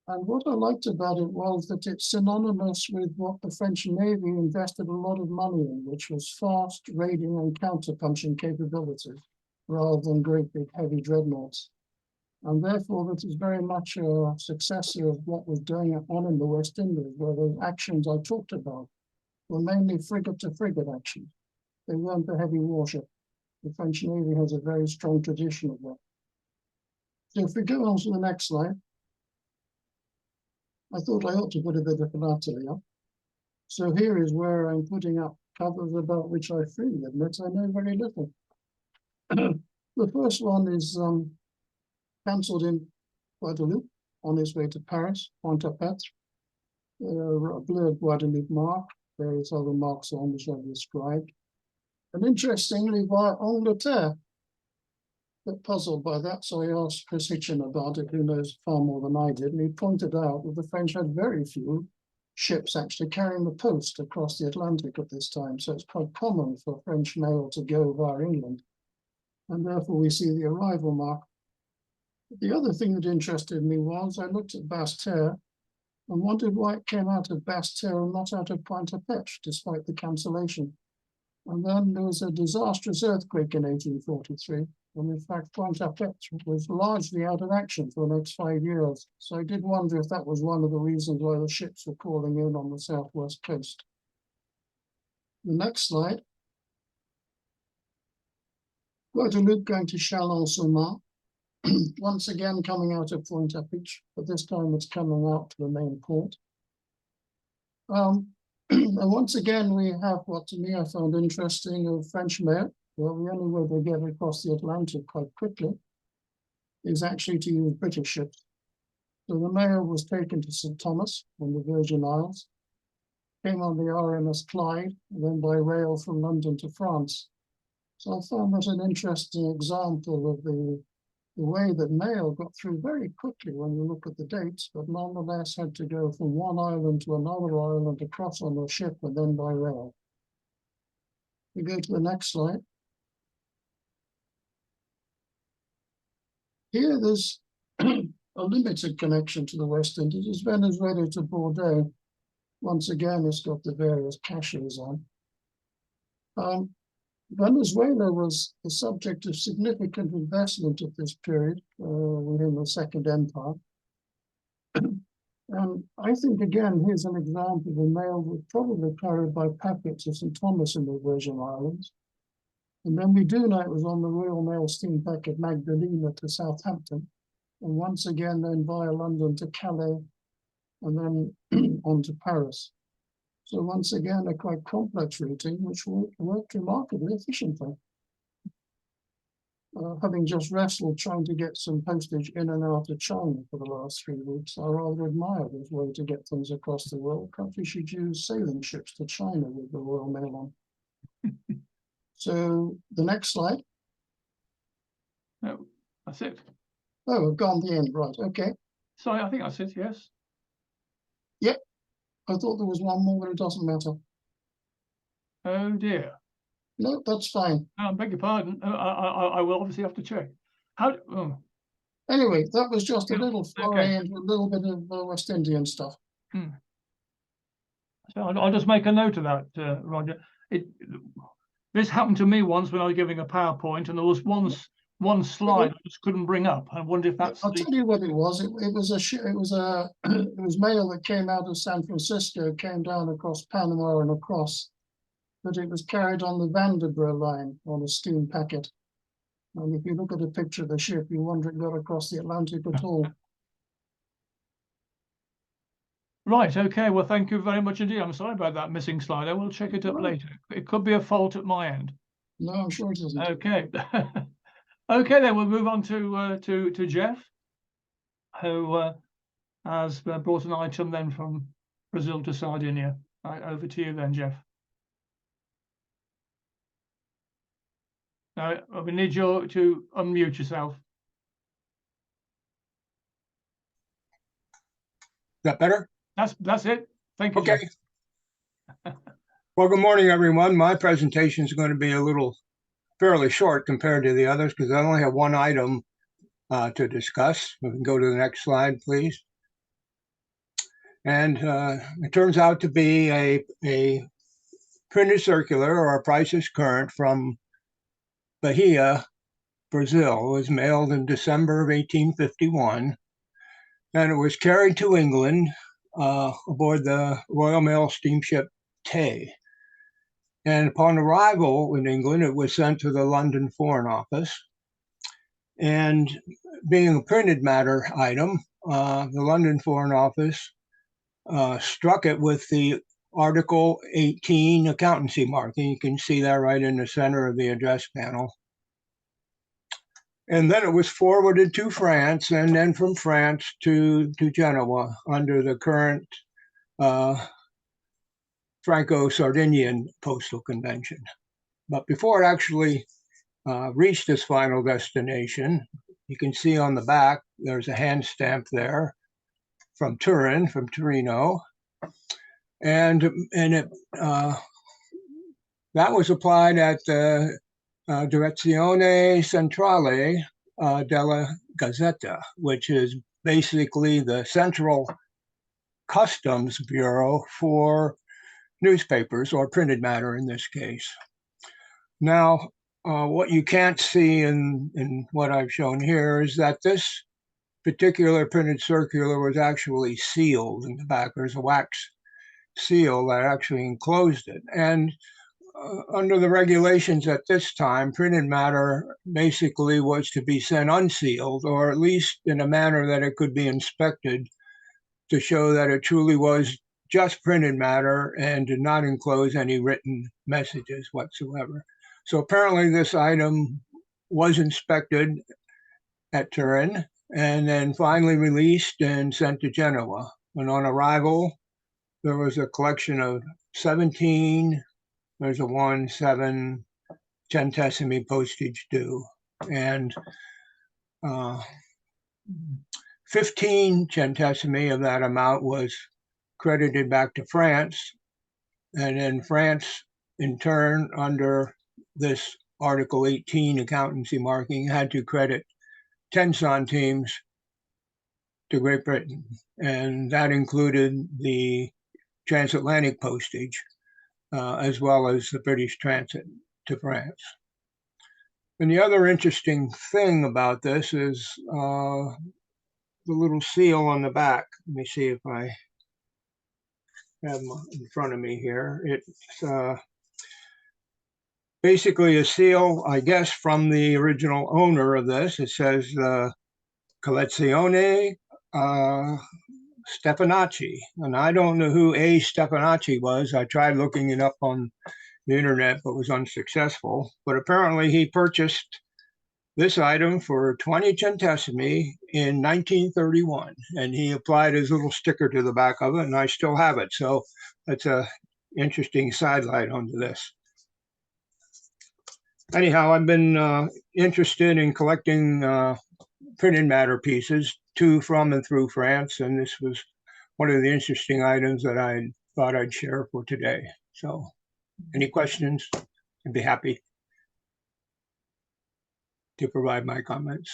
And what I liked about it was that it's synonymous with what the French Navy invested a lot of money in, which was fast raiding and counterpunching capabilities, rather than great big heavy dreadnoughts. And therefore, this is very much a successor of what was going on in the West Indies, where those actions I talked about were mainly frigate-to-frigate actions. They weren't the heavy warship. The French Navy has a very strong tradition of that. So if we go on to the next slide, I thought I ought to put a bit of philately up. So here is where I'm putting up covers about which I freely admit I know very little. The first one is cancelled in Guadeloupe on his way to Paris, Pointe-à-Pitre, a blurred Guadeloupe mark, various other marks on which I've described. And interestingly, via Angleterre, a bit puzzled by that, so I asked Chris Hitchin about it, who knows far more than I did, and he pointed out that the French had very few ships actually carrying the post across the Atlantic at this time, so it's quite common for French mail to go via England, and therefore we see the arrival mark. The other thing that interested me was I looked at Basse-Terre and wondered why it came out of Basse-Terre and not out of Pointe-à-Pitre, despite the cancellation. And then there was a disastrous earthquake in 1843. And in fact, Pointe-à-Pitre was largely out of action for the next 5 years. So I did wonder if that was one of the reasons why the ships were calling in on the southwest coast. The next slide. Guadeloupe going to Chalon-sur-Marne. Once again coming out of Pointe-à-Pitre, but this time it's coming out to the main port. And once again, we have what to me I found interesting of French mail. Well, the only way they get across the Atlantic quite quickly is actually to use British ships. So the mail was taken to St. Thomas on the Virgin Isles, came on the RMS Clyde, and then by rail from London to France. So I found that an interesting example of the way that mail got through very quickly when you look at the dates, but nonetheless had to go from one island to another island across on a ship and then by rail. We go to the next slide. Here there's a limited connection to the West Indies. It's Venezuela to Bordeaux. Once again, it's got the various caches on. Venezuela was the subject of significant investment at this period within the Second Empire. And I think, again, here's an example of a mail that probably carried by packet to St. Thomas in the Virgin Islands. And then we do know it was on the Royal Mail steam packet Magdalena to Southampton. And once again, then via London to Calais, and then on to Paris. So once again, a quite complex routing, which worked remarkably efficiently. Having just wrestled trying to get some postage in and out of China for the last 3 weeks, I rather admire this way to get things across the world. Countries should use sailing ships to China with the Royal Mail on. So the next slide. No, that's it. Oh, I've gone the end, right, okay. Sorry, I think that's it, yes. I thought there was one more, but it doesn't matter. Oh dear. No, that's fine. I beg your pardon. I will obviously have to check. How, oh, Anyway, that was just a Yeah, little foray into a little bit of West Indian stuff. so I'll just make a note of that, Roger. This happened to me once when I was giving a PowerPoint, and there was one slide I just couldn't bring up. I wonder if that's I'll tell you what it was. It was it was mail that came out of San Francisco, came down across Panama and across, but it was carried on the Vanderbilt line on a steam packet. And if you look at a picture of the ship, you wonder it got across the Atlantic at all. right. Okay. Well, thank you very much indeed. I'm sorry about that missing slide. I will check it up Right. later. It could be a fault at my end. No, I'm sure it isn't. Okay. Okay, then we'll move on to Jeff, who has brought an item then from Brazil to Sardinia. Right, over to you then, Jeff. Now, we need you to unmute yourself. Is that better? That's it. Thank you, Okay. Jeff. Well, good morning, everyone. My presentation is going to be fairly short compared to the others because I only have one item to discuss. We can go to the next slide, please. And it turns out to be a printed circular or a prices current from Bahia, Brazil. It was mailed in December of 1851, and it was carried to England aboard the Royal Mail steamship Tay. And upon arrival in England, it was sent to the London Foreign Office. And being a printed matter item, the London Foreign Office struck it with the Article 18 accountancy marking. You can see that right in the center of the address panel. And then it was forwarded to France, and then from France to Genoa under the current Franco-Sardinian postal convention. But before it actually reached its final destination, you can see on the back, there's a hand stamp there from Turin, from Torino. And it that was applied at the Direzione Centrale della Gazzetta, which is basically the central customs bureau for newspapers, or printed matter in this case. Now, what you can't see in what I've shown here is that this particular printed circular was actually sealed in the back. There's a wax seal that actually enclosed it. And under the regulations at this time, printed matter basically was to be sent unsealed, or at least in a manner that it could be inspected to show that it truly was just printed matter and did not enclose any written messages whatsoever. So apparently this item was inspected at Turin and then finally released and sent to Genoa. And on arrival, there was a collection of 17, there's a 1/7 centesimi postage due, and 15 centesimi of that amount was credited back to France, and then France, in turn, under this Article 18 accountancy marking, had to credit 10 centimes to Great Britain, and that included the transatlantic postage, as well as the British transit to France. And the other interesting thing about this is the little seal on the back. Let me see if I have them in front of me here. It's basically a seal, I guess, from the original owner of this. It says Collezione Stefanacci, and I don't know who A. Stefanacci was. I tried looking it up on the internet, but was unsuccessful. But apparently he purchased this item for 20 centesimi in 1931, and he applied his little sticker to the back of it, and I still have it. So that's a interesting sidelight onto this. Anyhow, I've been interested in collecting printed matter pieces to, from, and through France, and this was one of the interesting items that I thought I'd share for today. So, any questions? I'd be happy to provide my comments.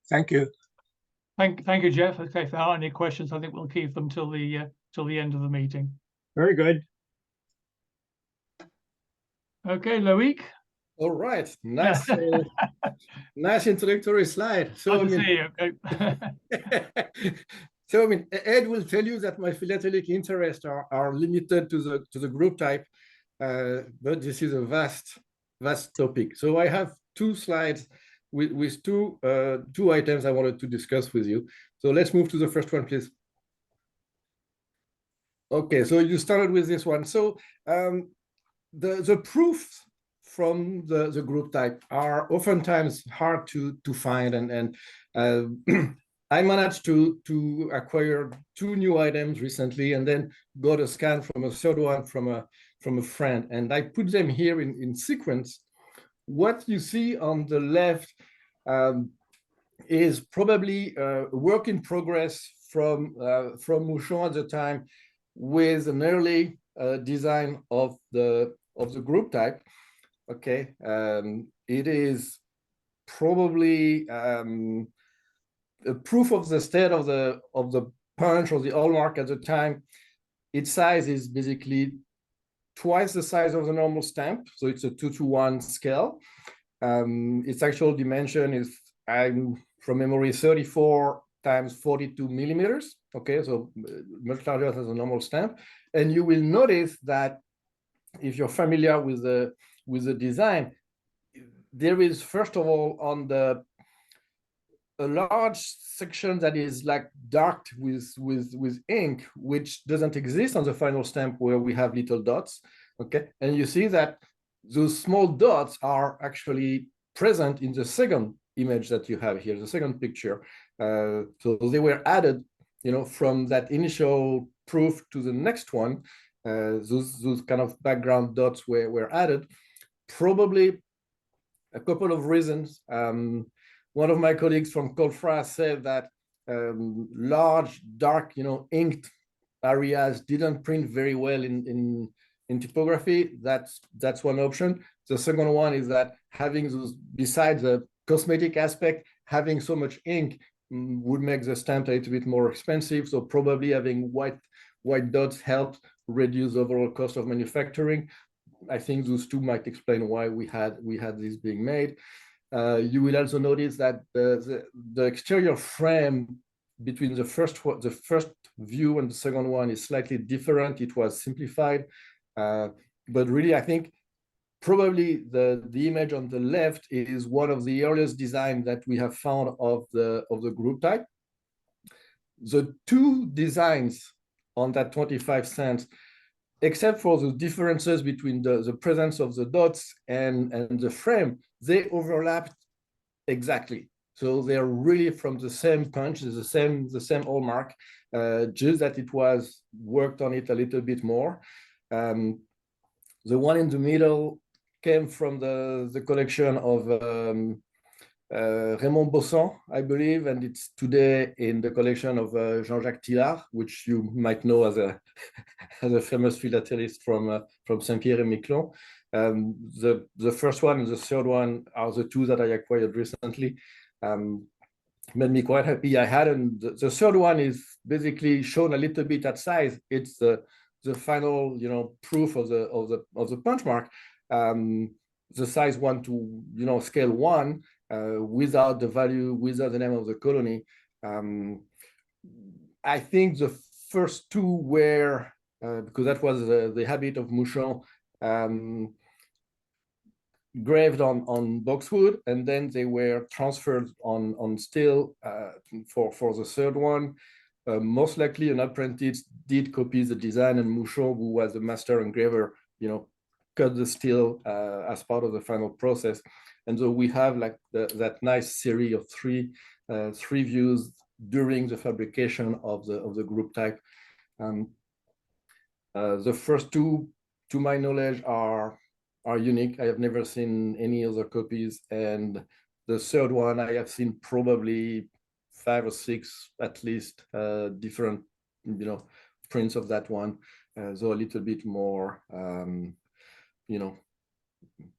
Thank you. Thank you, Jeff. Okay, if there are any questions, I think we'll keep them till the end of the meeting. Very good. Okay, Loic. All right, nice, nice introductory slide. So Nice to see you. Okay. so I mean, Ed will tell you that my philatelic interests are limited to the group type, but this is a vast topic. So I have two slides with two items I wanted to discuss with you. So let's move to the first one, please. Okay, so you started with this one. So the proofs from the group type are oftentimes hard to find, and I managed to acquire two new items recently, and then got a scan from a third one from a friend, and I put them here in sequence. What you see on the left is probably a work in progress from Mouchon at the time, with an early design of the group type. Okay, it is probably a proof of the state of the punch or the hallmark at the time. Its size is basically twice the size of the normal stamp, so it's a 2:1 scale. Its actual dimension is, I'm from memory, 34 times 42 millimeters. Okay, so much larger than the normal stamp. And you will notice that if you're familiar with the design, there is, first of all, on a large section that is like darked with ink, which doesn't exist on the final stamp, where we have little dots. Okay, and you see that those small dots are actually present in the second image that you have here, the second picture. So they were added, from that initial proof to the next one. Those kind of background dots were added. Probably a couple of reasons. One of my colleagues from Colfra said that large, dark, inked areas didn't print very well in typography. That's one option. The second one is that having those, besides the cosmetic aspect, having so much ink would make the stamp a little bit more expensive. So probably having white dots helped reduce the overall cost of manufacturing. I think those two might explain why we had this being made. You will also notice that the exterior frame between the first view and the second one is slightly different. It was simplified, but really, I think probably the image on the left is one of the earliest designs that we have found of the group type. The two designs on that 25 cents, except for the differences between the presence of the dots and the frame, they overlapped exactly. So they're really from the same punch, the same hallmark, just that it was worked on it a little bit more. The one in the middle came from the collection of Raymond Bossan, I believe, and it's today in the collection of Jean-Jacques Tillard, which you might know as a famous philatelist from Saint-Pierre-et-Miquelon. The first one and the third one are the two that I acquired recently. Made me quite happy. I hadn't. The third one is basically shown a little bit at size. It's the final, proof of the punch mark. The size 1 to scale 1, without the value, without the name of the colony. I think the first two were, because that was the habit of Mouchon, graved on boxwood, and then they were transferred on steel for the third one. Most likely an apprentice did copy the design, and Mouchon, who was the master engraver, cut the steel as part of the final process. And so we have like that nice series of three views during the fabrication of the group type. The first two, to my knowledge, are unique. I have never seen any other copies, and the third one I have seen probably 5 or 6 at least different, prints of that one. So a little bit more,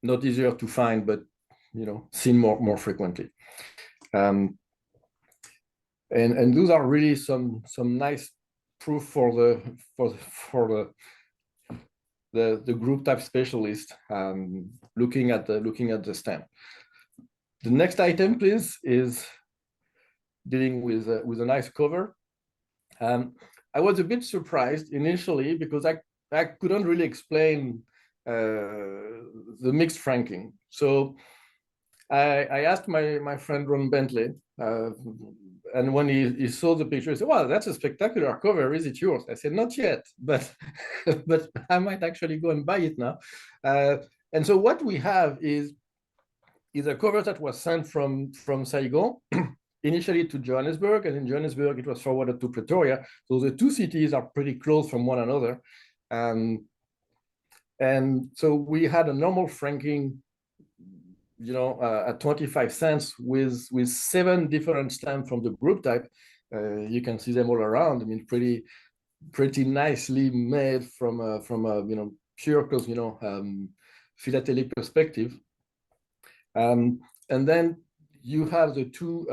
not easier to find, but seen more frequently. And those are really some nice proof for the group type specialist looking at the stamp. The next item, please, is dealing with a nice cover. I was a bit surprised initially because I couldn't really explain the mixed franking. So I asked my friend Ron Bentley, and when he saw the picture, he said, "Wow, that's a spectacular cover. Is it yours?" I said, "Not yet, but but I might actually go and buy it now." And so what we have is a cover that was sent from Saigon initially to Johannesburg, and in Johannesburg it was forwarded to Pretoria. So the two cities are pretty close from one another. And so we had a normal franking, at 25 cents with 7 different stamps from the group type. You can see them all around. I mean, pretty nicely made from a pure, philatelic perspective. And then you have the 2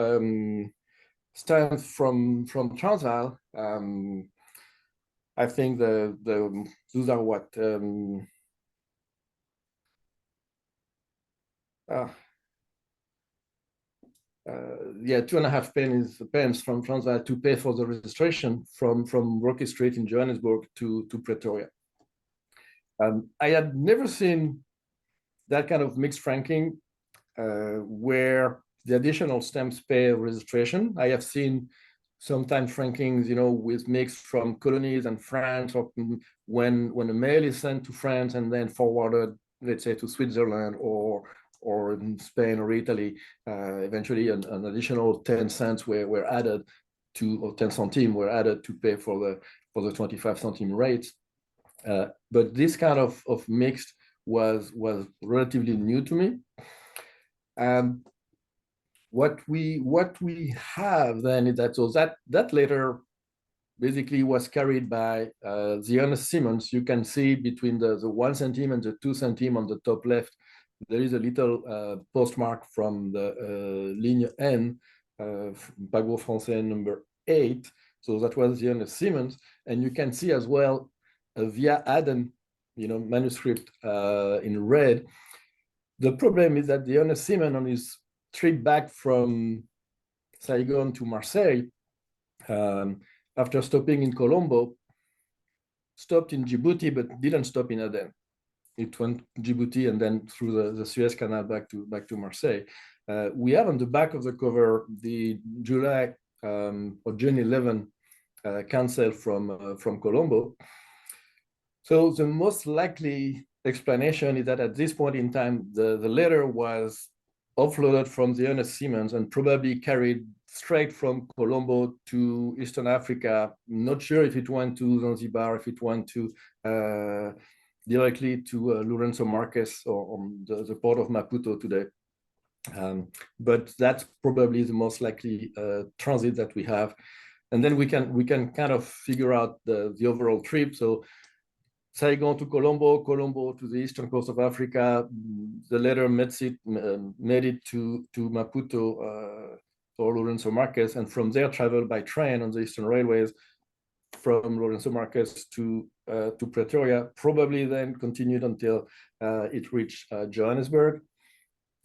stamps from Transvaal. I think those are what. Yeah, 2.5 pence from Transvaal to pay for the registration from Rocky Street in Johannesburg to Pretoria. I had never seen that kind of mixed franking where the additional stamps pay registration. I have seen sometimes frankings, with mix from Colonies and France, or when a mail is sent to France and then forwarded, let's say, to Switzerland or in Spain or Italy, eventually an additional 10 cents were added to, or 10 centimes were added to pay for the 25 centime rates. But this kind of mixed was relatively new to me. What we have then is that letter basically was carried by the Ernest Simmons. You can see between the 1 centime and the 2 centime on the top left, there is a little postmark from the ligne N, Pagot Français number 8. So that was the Ernest Simmons. And you can see as well a Via Aden, manuscript in red. The problem is that the Ernest Simmons, on his trip back from Saigon to Marseille, after stopping in Colombo, stopped in Djibouti, but didn't stop in Aden. It went Djibouti and then through the Suez Canal back to Marseille. We have on the back of the cover the July or June 11 cancel from Colombo. So the most likely explanation is that at this point in time, the letter was offloaded from the Ernest Simmons and probably carried straight from Colombo to Eastern Africa. Not sure if it went to Zanzibar, if it went to directly to Lorenzo Marques or the port of Maputo today. But that's probably the most likely transit that we have. And then we can kind of figure out the overall trip. So Saigon to Colombo, Colombo to the eastern coast of Africa. The letter made it to Maputo or Lorenzo Marques, and from there traveled by train on the Eastern Railways from Lorenzo Marques to Pretoria, probably then continued until it reached Johannesburg.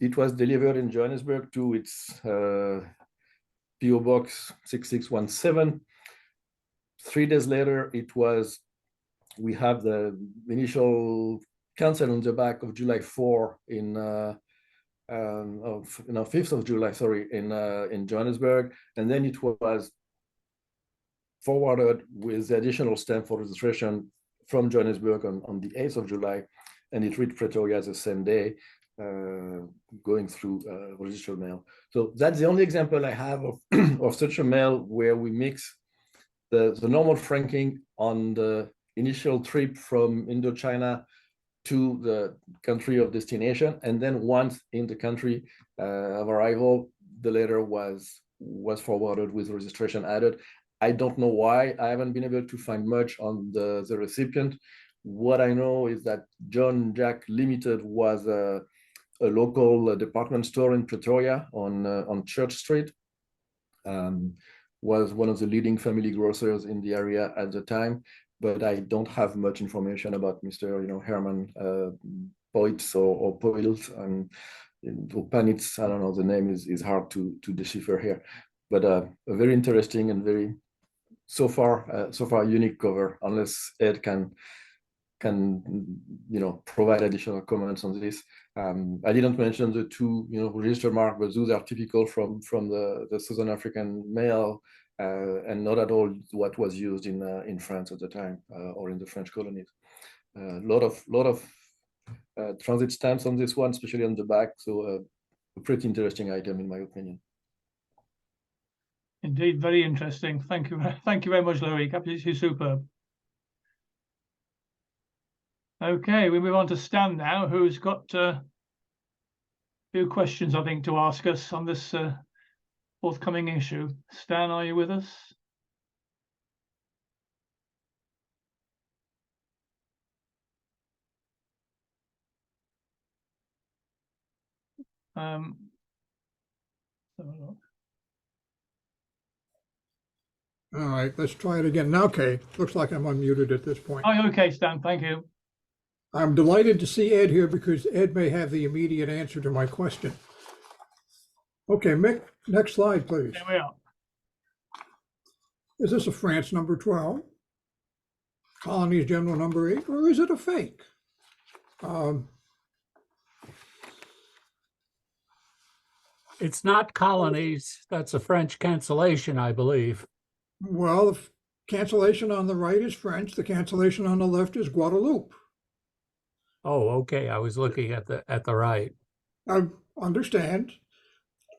It was delivered in Johannesburg to its PO Box 6617. 3 days later, we have the initial cancel on the back of July 4 of 5th of July, sorry, in Johannesburg, and then it was forwarded with the additional stamp for registration from Johannesburg on the 8th of July and it reached Pretoria the same day, going through registered mail. So that's the only example I have of, of such a mail where we mix the normal franking on the initial trip from Indochina to the country of destination, and then once in the country of arrival, the letter was forwarded with registration added. I don't know why. I haven't been able to find much on the recipient. What I know is that John Jack Limited was a local department store in Pretoria on Church Street. Was one of the leading family grocers in the area at the time, but I don't have much information about Mr. Herman Poitz or Poils and Panitz. I don't know, the name is hard to decipher here, but a very interesting and very so far unique cover, unless Ed can provide additional comments on this. I didn't mention the two register mark, but those are typical from the Southern African mail, and not at all what was used in France at the time or in the French colonies. A lot of transit stamps on this one, especially on the back. So a pretty interesting item in my opinion. Indeed, very interesting. Thank you very much, Louis. Absolutely superb. Okay, we move on to Stan now, who's got a few questions, I think, to ask us on this forthcoming issue. Stan, are you with us? All right, let's try it again. Now, okay, looks like I'm unmuted at this point. Oh, okay, Stan, thank you. I'm delighted to see Ed here because Ed may have the immediate answer to my question. Okay, Mick, next slide, please. There we are. Is this a France number 12? Colonies General number 8, or is it a fake? It's not Colonies. That's a French cancellation, I believe. Well, the cancellation on the right is French. The cancellation on the left is Guadeloupe. Oh, okay. I was looking at the right. I understand.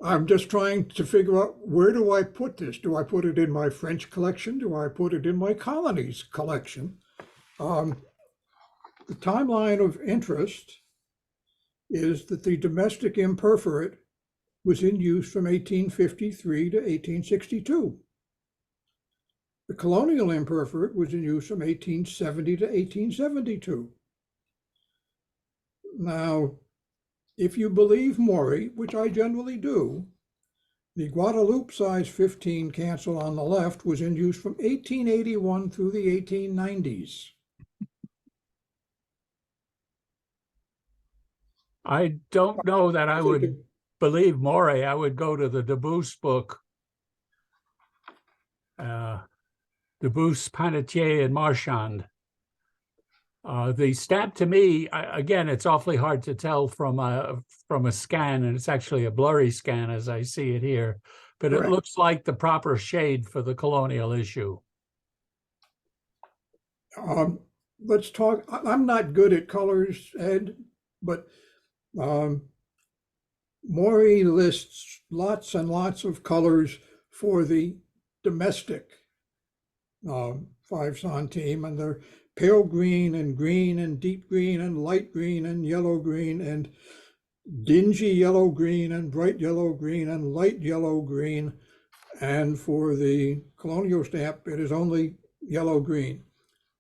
I'm just trying to figure out, where do I put this? Do I put it in my French collection? Do I put it in my Colonies collection? The timeline of interest is that the domestic imperforate was in use from 1853 to 1862. The colonial imperforate was in use from 1870 to 1872. Now, if you believe Maury, which I generally do, the Guadeloupe size 15 cancel on the left was in use from 1881 through the 1890s. I don't know that I would believe Morey. I would go to the Debus book, Debus, Panetier, and Marchand. The stamp, to me, again, it's awfully hard to tell from a scan, and it's actually a blurry scan as I see it here, but Correct. It looks like the proper shade for the colonial issue. Let's talk. I'm not good at colors, Ed, but Maury lists lots and lots of colors for the domestic 5 centime, and they're pale green and deep green and light green and yellow green and dingy yellow green and bright yellow green and light yellow green. And for the colonial stamp, it is only yellow green.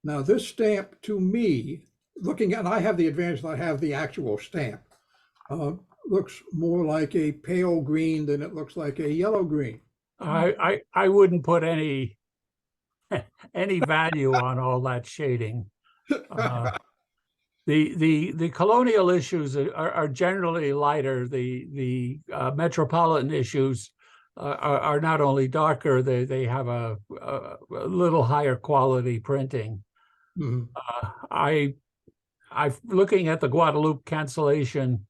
Now this stamp, to me, looking at, I have the advantage that I have the actual stamp, looks more like a pale green than it looks like a yellow green. I wouldn't put any value on all that shading. The colonial issues are generally lighter. The metropolitan issues are not only darker, they have a little higher quality printing. Mm-hmm. I looking at the Guadeloupe cancellation,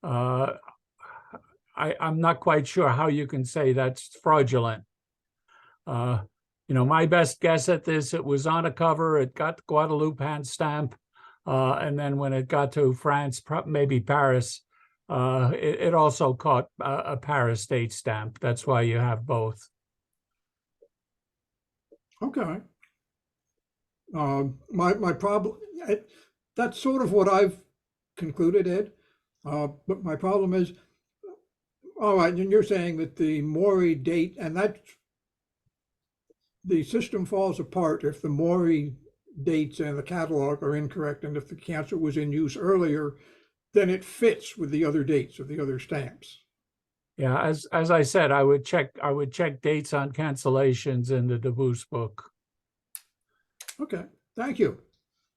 I'm not quite sure how you can say that's fraudulent. My best guess at this, it was on a cover, it got the Guadeloupe hand stamp. And then when it got to France, maybe Paris, it also caught a Paris date stamp. That's why you have both. Okay. My problem, that's sort of what I've concluded, Ed. But my problem is, all right, and you're saying that the Maury date, and that the system falls apart if the Maury dates and the catalog are incorrect, and if the cancer was in use earlier, then it fits with the other dates of the other stamps. Yeah, as I said, I would check dates on cancellations in the Debus book. Okay, thank you.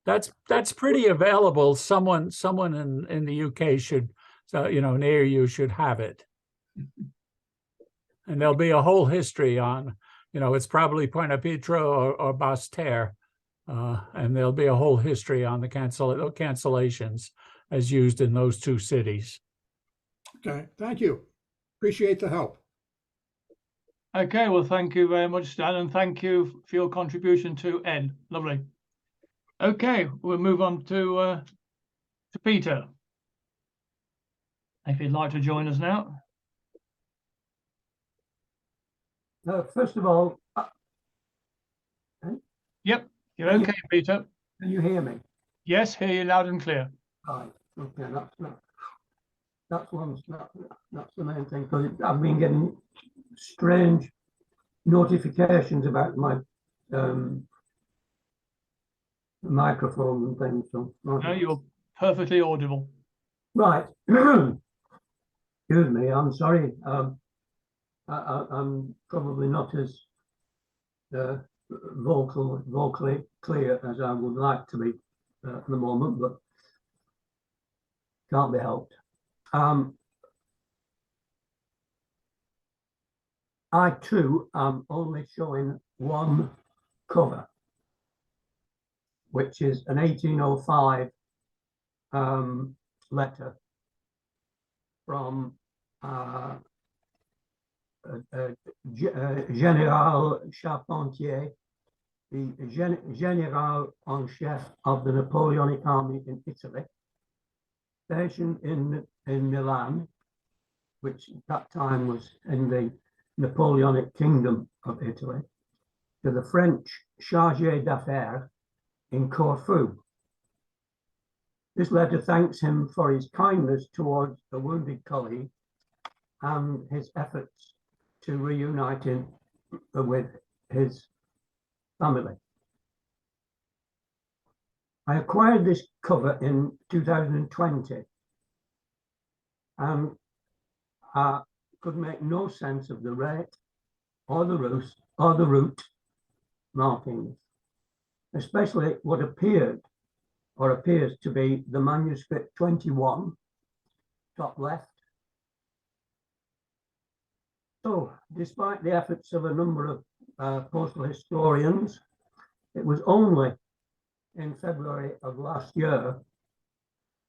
That's pretty available. Someone in the UK should, near you should have it. And there'll be a whole history on, it's probably Pointe-à-Pitre or Basse-Terre. And there'll be a whole history on the cancellations as used in those two cities. Okay, thank you. Appreciate the help. Okay, well, thank you very much, Stan, and thank you for your contribution to Ed. Lovely. Okay, we'll move on to Peter. If you'd like to join us now. First of all, Yep, you're okay, Peter. can you hear me? Yes, hear you loud and clear. Right. Okay, that's the main thing, because I've been getting strange notifications about my microphone and things. So, No, you're perfectly audible. right. Excuse me. I'm sorry. I'm probably not as vocally clear as I would like to be at the moment, but can't be helped. I too am only showing one cover, which is an 1805 letter from General Charpentier, the General en chef of the Napoleonic army in Italy, stationed in Milan, which at that time was in the Napoleonic Kingdom of Italy, to the French Chargé d'Affaires in Corfu. This letter thanks him for his kindness towards a wounded colleague and his efforts to reunite him with his family. I acquired this cover in 2020 and could make no sense of the rate or the route markings, especially what appeared or appears to be the manuscript 21, top left. So, despite the efforts of a number of postal historians, it was only in February of last year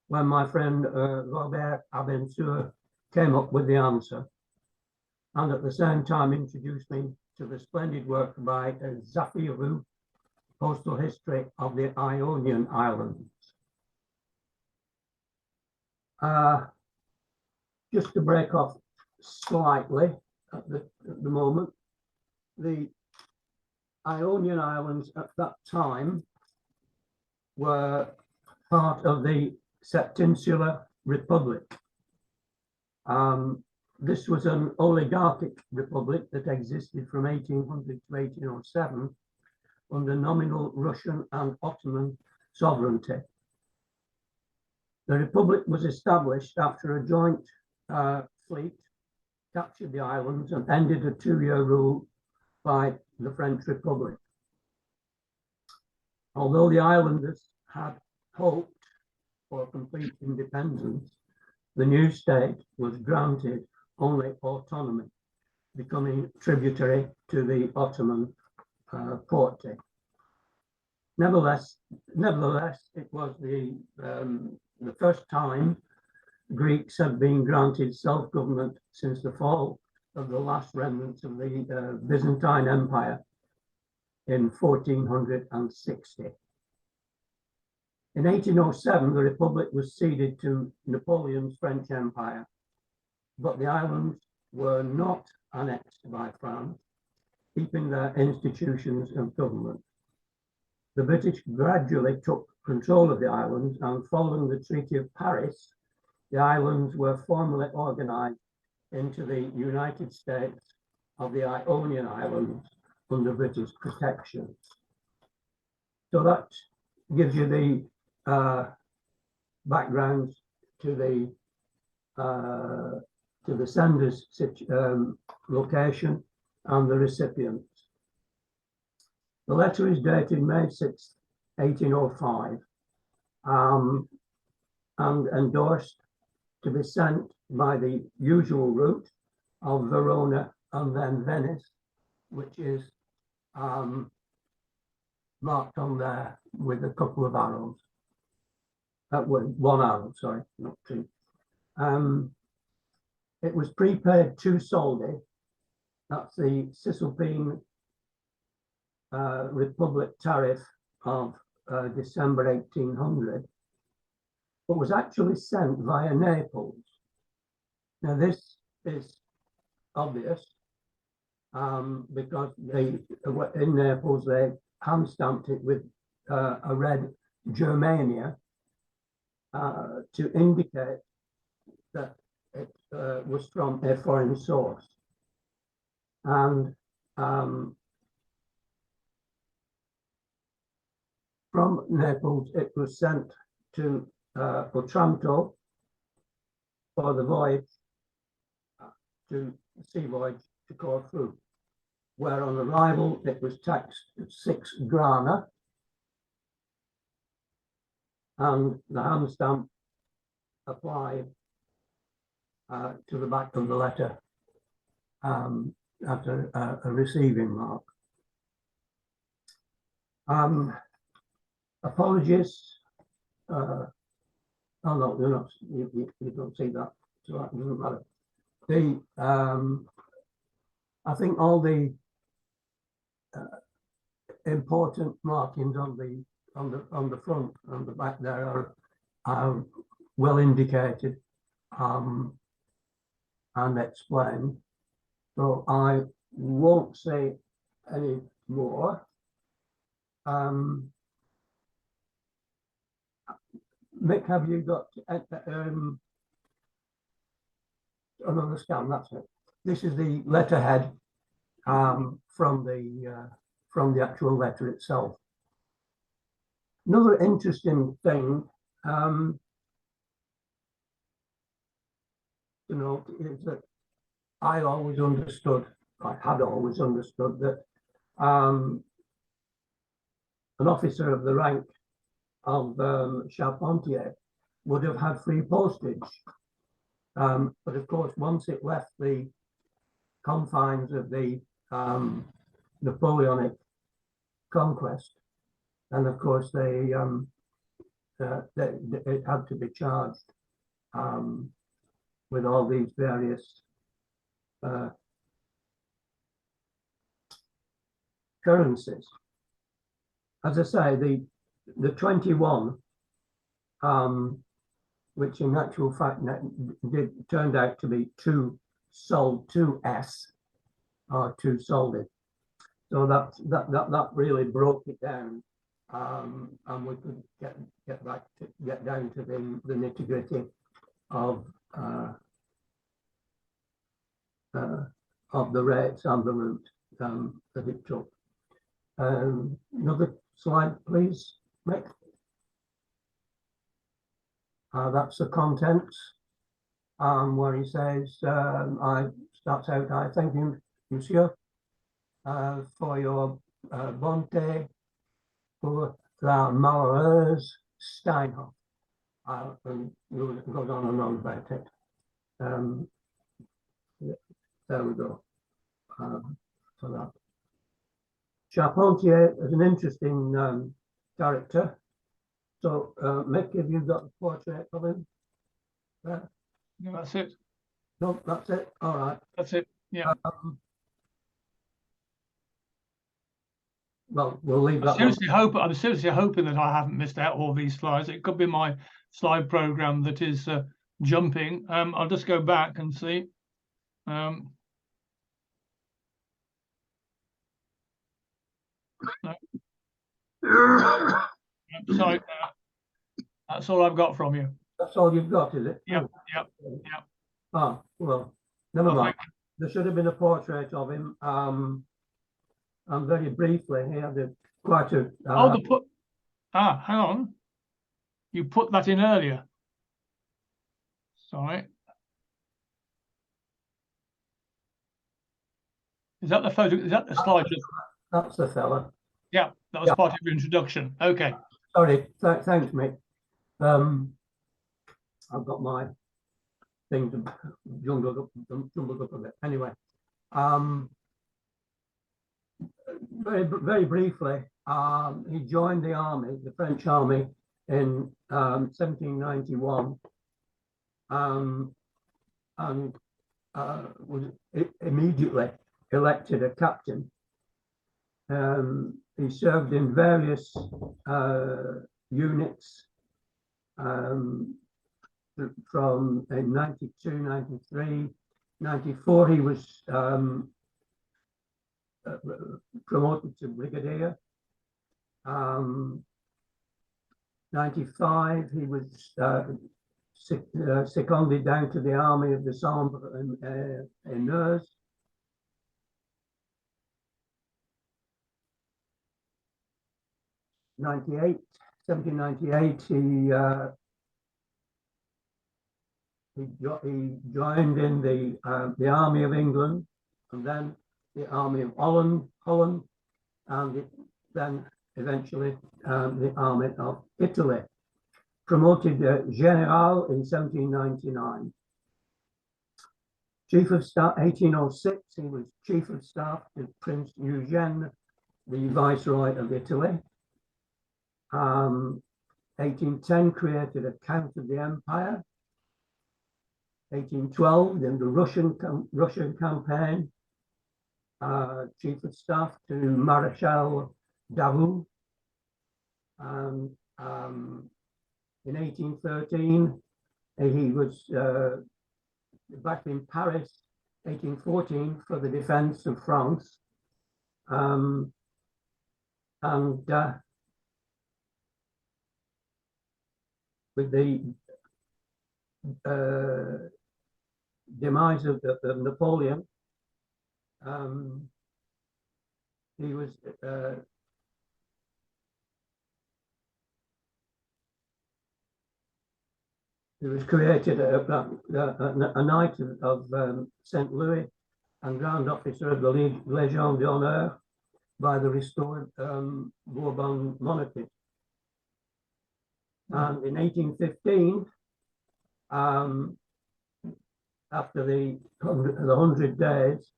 when my friend Robert Abençour came up with the answer, and at the same time introduced me to the splendid work by Zafirou, Postal History of the Ionian Islands. Just to break off slightly at the moment, the Ionian Islands at that time were part of the Septinsular Republic. This was an oligarchic republic that existed from 1800 to 1807 under nominal Russian and Ottoman sovereignty. The republic was established after a joint fleet captured the islands and ended a 2-year rule by the French Republic. Although the islanders had hoped for complete independence, the new state was granted only autonomy, becoming tributary to the Ottoman polity. Nevertheless, it was the first time Greeks have been granted self-government since the fall of the last remnants of the Byzantine Empire in 1460. In 1807, the Republic was ceded to Napoleon's French Empire, but the islands were not annexed by France, keeping their institutions and government. The British gradually took control of the islands, and following the Treaty of Paris, the islands were formally organized into the United States of the Ionian Islands under British protection. So that gives you the background to the sender's location and the recipients. The letter is dated May 6, 1805, and endorsed to be sent by the usual route of Verona and then Venice, which is marked on there with a couple of arrows. One arrow, sorry, not two. It was prepaid 2 soldi. That's the Cisalpine Republic tariff of December 1800, but was actually sent via Naples. Now this is obvious because in Naples they hand stamped it with a red Germania to indicate that it was from a foreign source. And from Naples, it was sent to Otranto for the voyage, to the sea voyage to Corfu, where on arrival it was taxed at 6 grana, and the hand stamp applied to the back of the letter after a receiving mark. Apologies. Oh no, you're not. You don't see that, so that doesn't matter. I think all the important markings on the front and the back there are well indicated and explained. So I won't say any more. Mick, have you got another scan? That's it. This is the letterhead from the actual letter itself. Another interesting thing to note is that I had always understood that an officer of the rank of Charpentier would have had free postage. But of course, once it left the confines of the Napoleonic conquest, then of course it had to be charged with all these various currencies. As I say, the 21, which in actual fact turned out to be 2S or 2 soldi. So that really broke it down, and we could get down to the nitty-gritty of the rates and the route that it took. Another slide, please, Mick. That's the contents, where he says, I thank you, monsieur, for your bonté pour la malheureuse Steinhoff. And it goes on and on about it. There we go. For that. Charpentier is an interesting character. So, Mick, have you got a portrait of him there? No, that's it. No, that's it. All right. That's it. Yeah. well, we'll leave that one. I'm seriously hoping that I haven't missed out all these slides. It could be my slide program that is jumping. I'll just go back and see. No. Sorry, that's all I've got from you. That's all you've got, is it? Yep. Oh, well, never mind. There should have been a portrait of him. And very briefly, he had quite a. Hang on. You put that in earlier. Sorry. Is that the photo? Is that the slide? That's the fella. Yeah, that was part of your introduction. Okay. Sorry, thanks, Mick. I've got my thing to jumbled up a bit. Anyway, very briefly, he joined the army, the French army, in 1791, and was immediately elected a captain. He served in various units from 92, 93, 94. He was promoted to brigadier. 95, he was seconded down to the army of the Sambre in Meuse. 1798, he joined in the Army of England, and then the Army of Holland, and then eventually the Army of Italy. Promoted General in 1799. Chief of Staff, 1806, he was Chief of Staff to Prince Eugene, the Viceroy of Italy. 1810, created a Count of the Empire. 1812, in the Russian campaign, Chief of Staff to Marshal Davout. In 1813, he was back in Paris, 1814, for the defense of France. With the demise of Napoleon, he was created a Knight of St. Louis and Grand Officer of the Légion d'Honneur by the restored Bourbon monarchy. And in 1815, after the 100 days,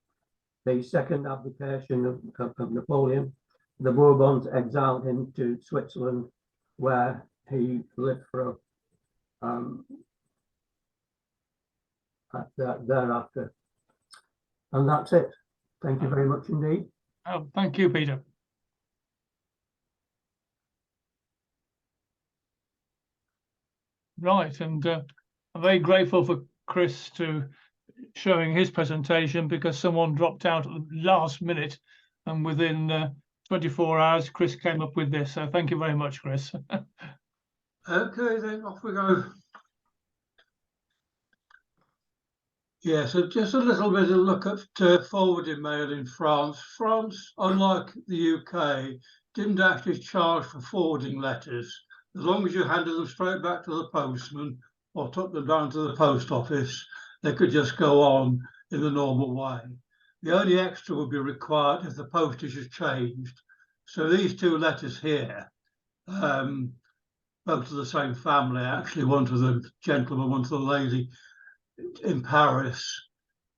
the second abdication of Napoleon, the Bourbons exiled him to Switzerland, where he lived for thereafter. And that's it. Thank you very much indeed. Oh, thank you, Peter. Right, and I'm very grateful for Chris to showing his presentation, because someone dropped out at the last minute, and within 24 hours, Chris came up with this. So thank you very much, Chris. Okay, then off we go. Yeah, so just a little bit of look at forwarding mail in France. France, unlike the UK, didn't actually charge for forwarding letters. As long as you handed them straight back to the postman or took them down to the post office, they could just go on in the normal way. The only extra would be required if the postage has changed. So these two letters here, both to the same family, actually, one to the gentleman, one to the lady in Paris,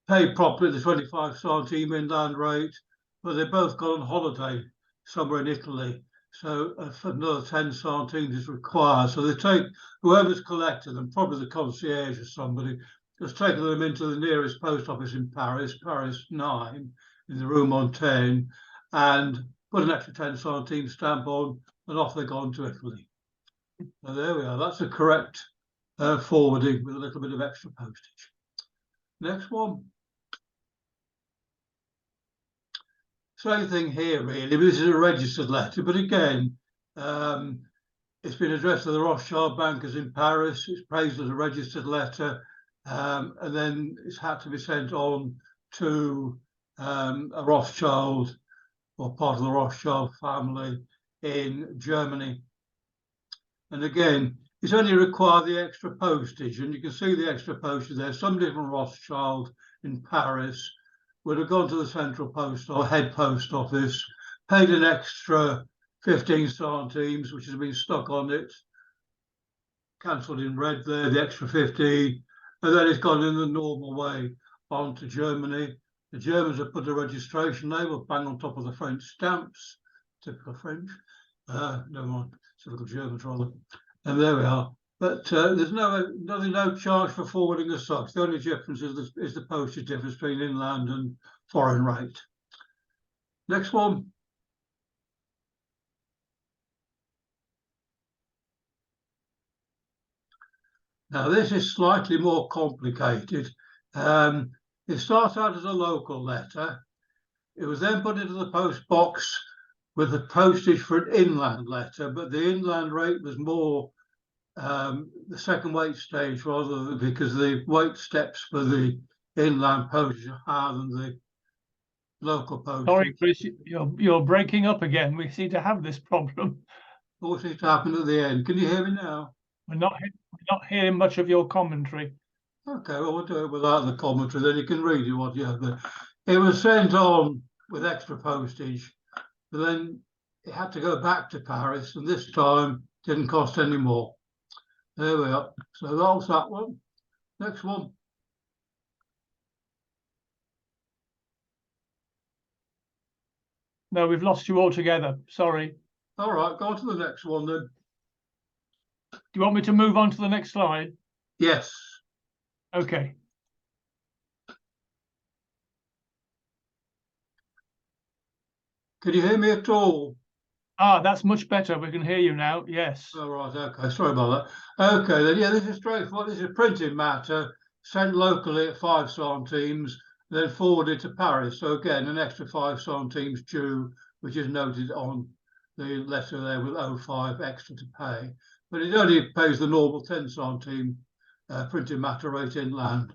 paid properly the 25 centime inland rate, but they both got on holiday somewhere in Italy. So another 10 centimes is required. So they take whoever's collected them, probably the concierge or somebody, has taken them into the nearest post office in Paris, Paris 9, in the Rue Montaigne, and put an extra 10 centime stamp on, and off they're gone to Italy. So there we are. That's the correct forwarding with a little bit of extra postage. Next one. Same thing here, really. This is a registered letter, but again, it's been addressed to the Rothschild bankers in Paris. It's praised as a registered letter, and then it's had to be sent on to a Rothschild or part of the Rothschild family in Germany. And again, it's only required the extra postage, and you can see the extra postage there. Some different Rothschild in Paris would have gone to the central post or head post office, paid an extra 15 centimes, which has been stuck on it, cancelled in red there, the extra 15, and then it's gone in the normal way on to Germany. The Germans have put a registration label bang on top of the French stamps, typical French, never mind, typical Germans rather. And there we are. But there's no charge for forwarding as such. The only difference is the postage difference between inland and foreign rate. Next one. Now this is slightly more complicated. It starts out as a local letter. It was then put into the post box with the postage for an inland letter, but the inland rate was more the second weight stage rather than because the weight steps for the inland postage are higher than the local postage. Sorry, Chris, you're breaking up again. We seem to have this problem. What seems to happen at the end? Can you hear me now? We're not hearing much of your commentary. Okay, well, we'll do it without the commentary, then you can read it what you have there. It was sent on with extra postage, but then it had to go back to Paris, and this time didn't cost any more. There we are. So that was that one. Next one. No, we've lost you altogether. Sorry. All right, go on to the next one then. Do you want me to move on to the next slide? Yes. Okay. Can you hear me at all? Ah, that's much better. We can hear you now. Yes. All right, okay, sorry about that. Okay, then, yeah, this is straightforward. This is printing matter sent locally at 5 centimes, then forwarded to Paris. So again, an extra 5 centimes due, which is noted on the letter there with 0.5 extra to pay. But it only pays the normal 10 centime printing matter rate inland.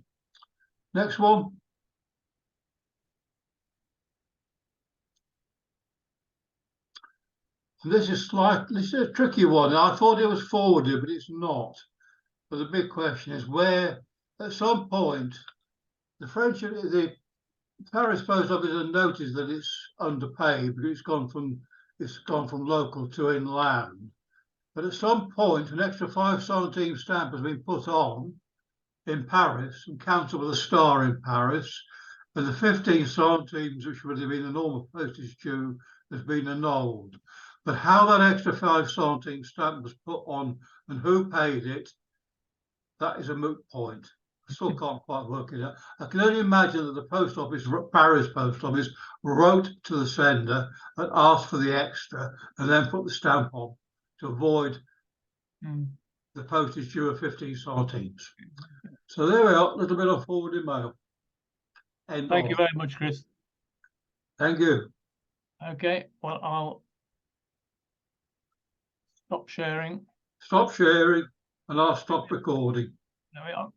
Next one. And this is a tricky one. I thought it was forwarded, but it's not. But the big question is where, at some point, the Paris Post Office has noticed that it's underpaid because it's gone from local to inland. But at some point, an extra 5 centime stamp has been put on in Paris and counted with a star in Paris, and the 15 centimes, which would have been the normal postage due, has been annulled. But how that extra 5 centime stamp was put on and who paid it, that is a moot point. I still can't quite work it out. I can only imagine that the post office, Paris post office, wrote to the sender and asked for the extra and then put the stamp on to avoid the postage due of 15 centimes. So there we are, a little bit of forwarding mail. Thank you very much, Chris. Thank you. Okay, well, I'll stop sharing. Stop sharing and I'll stop recording. There we are.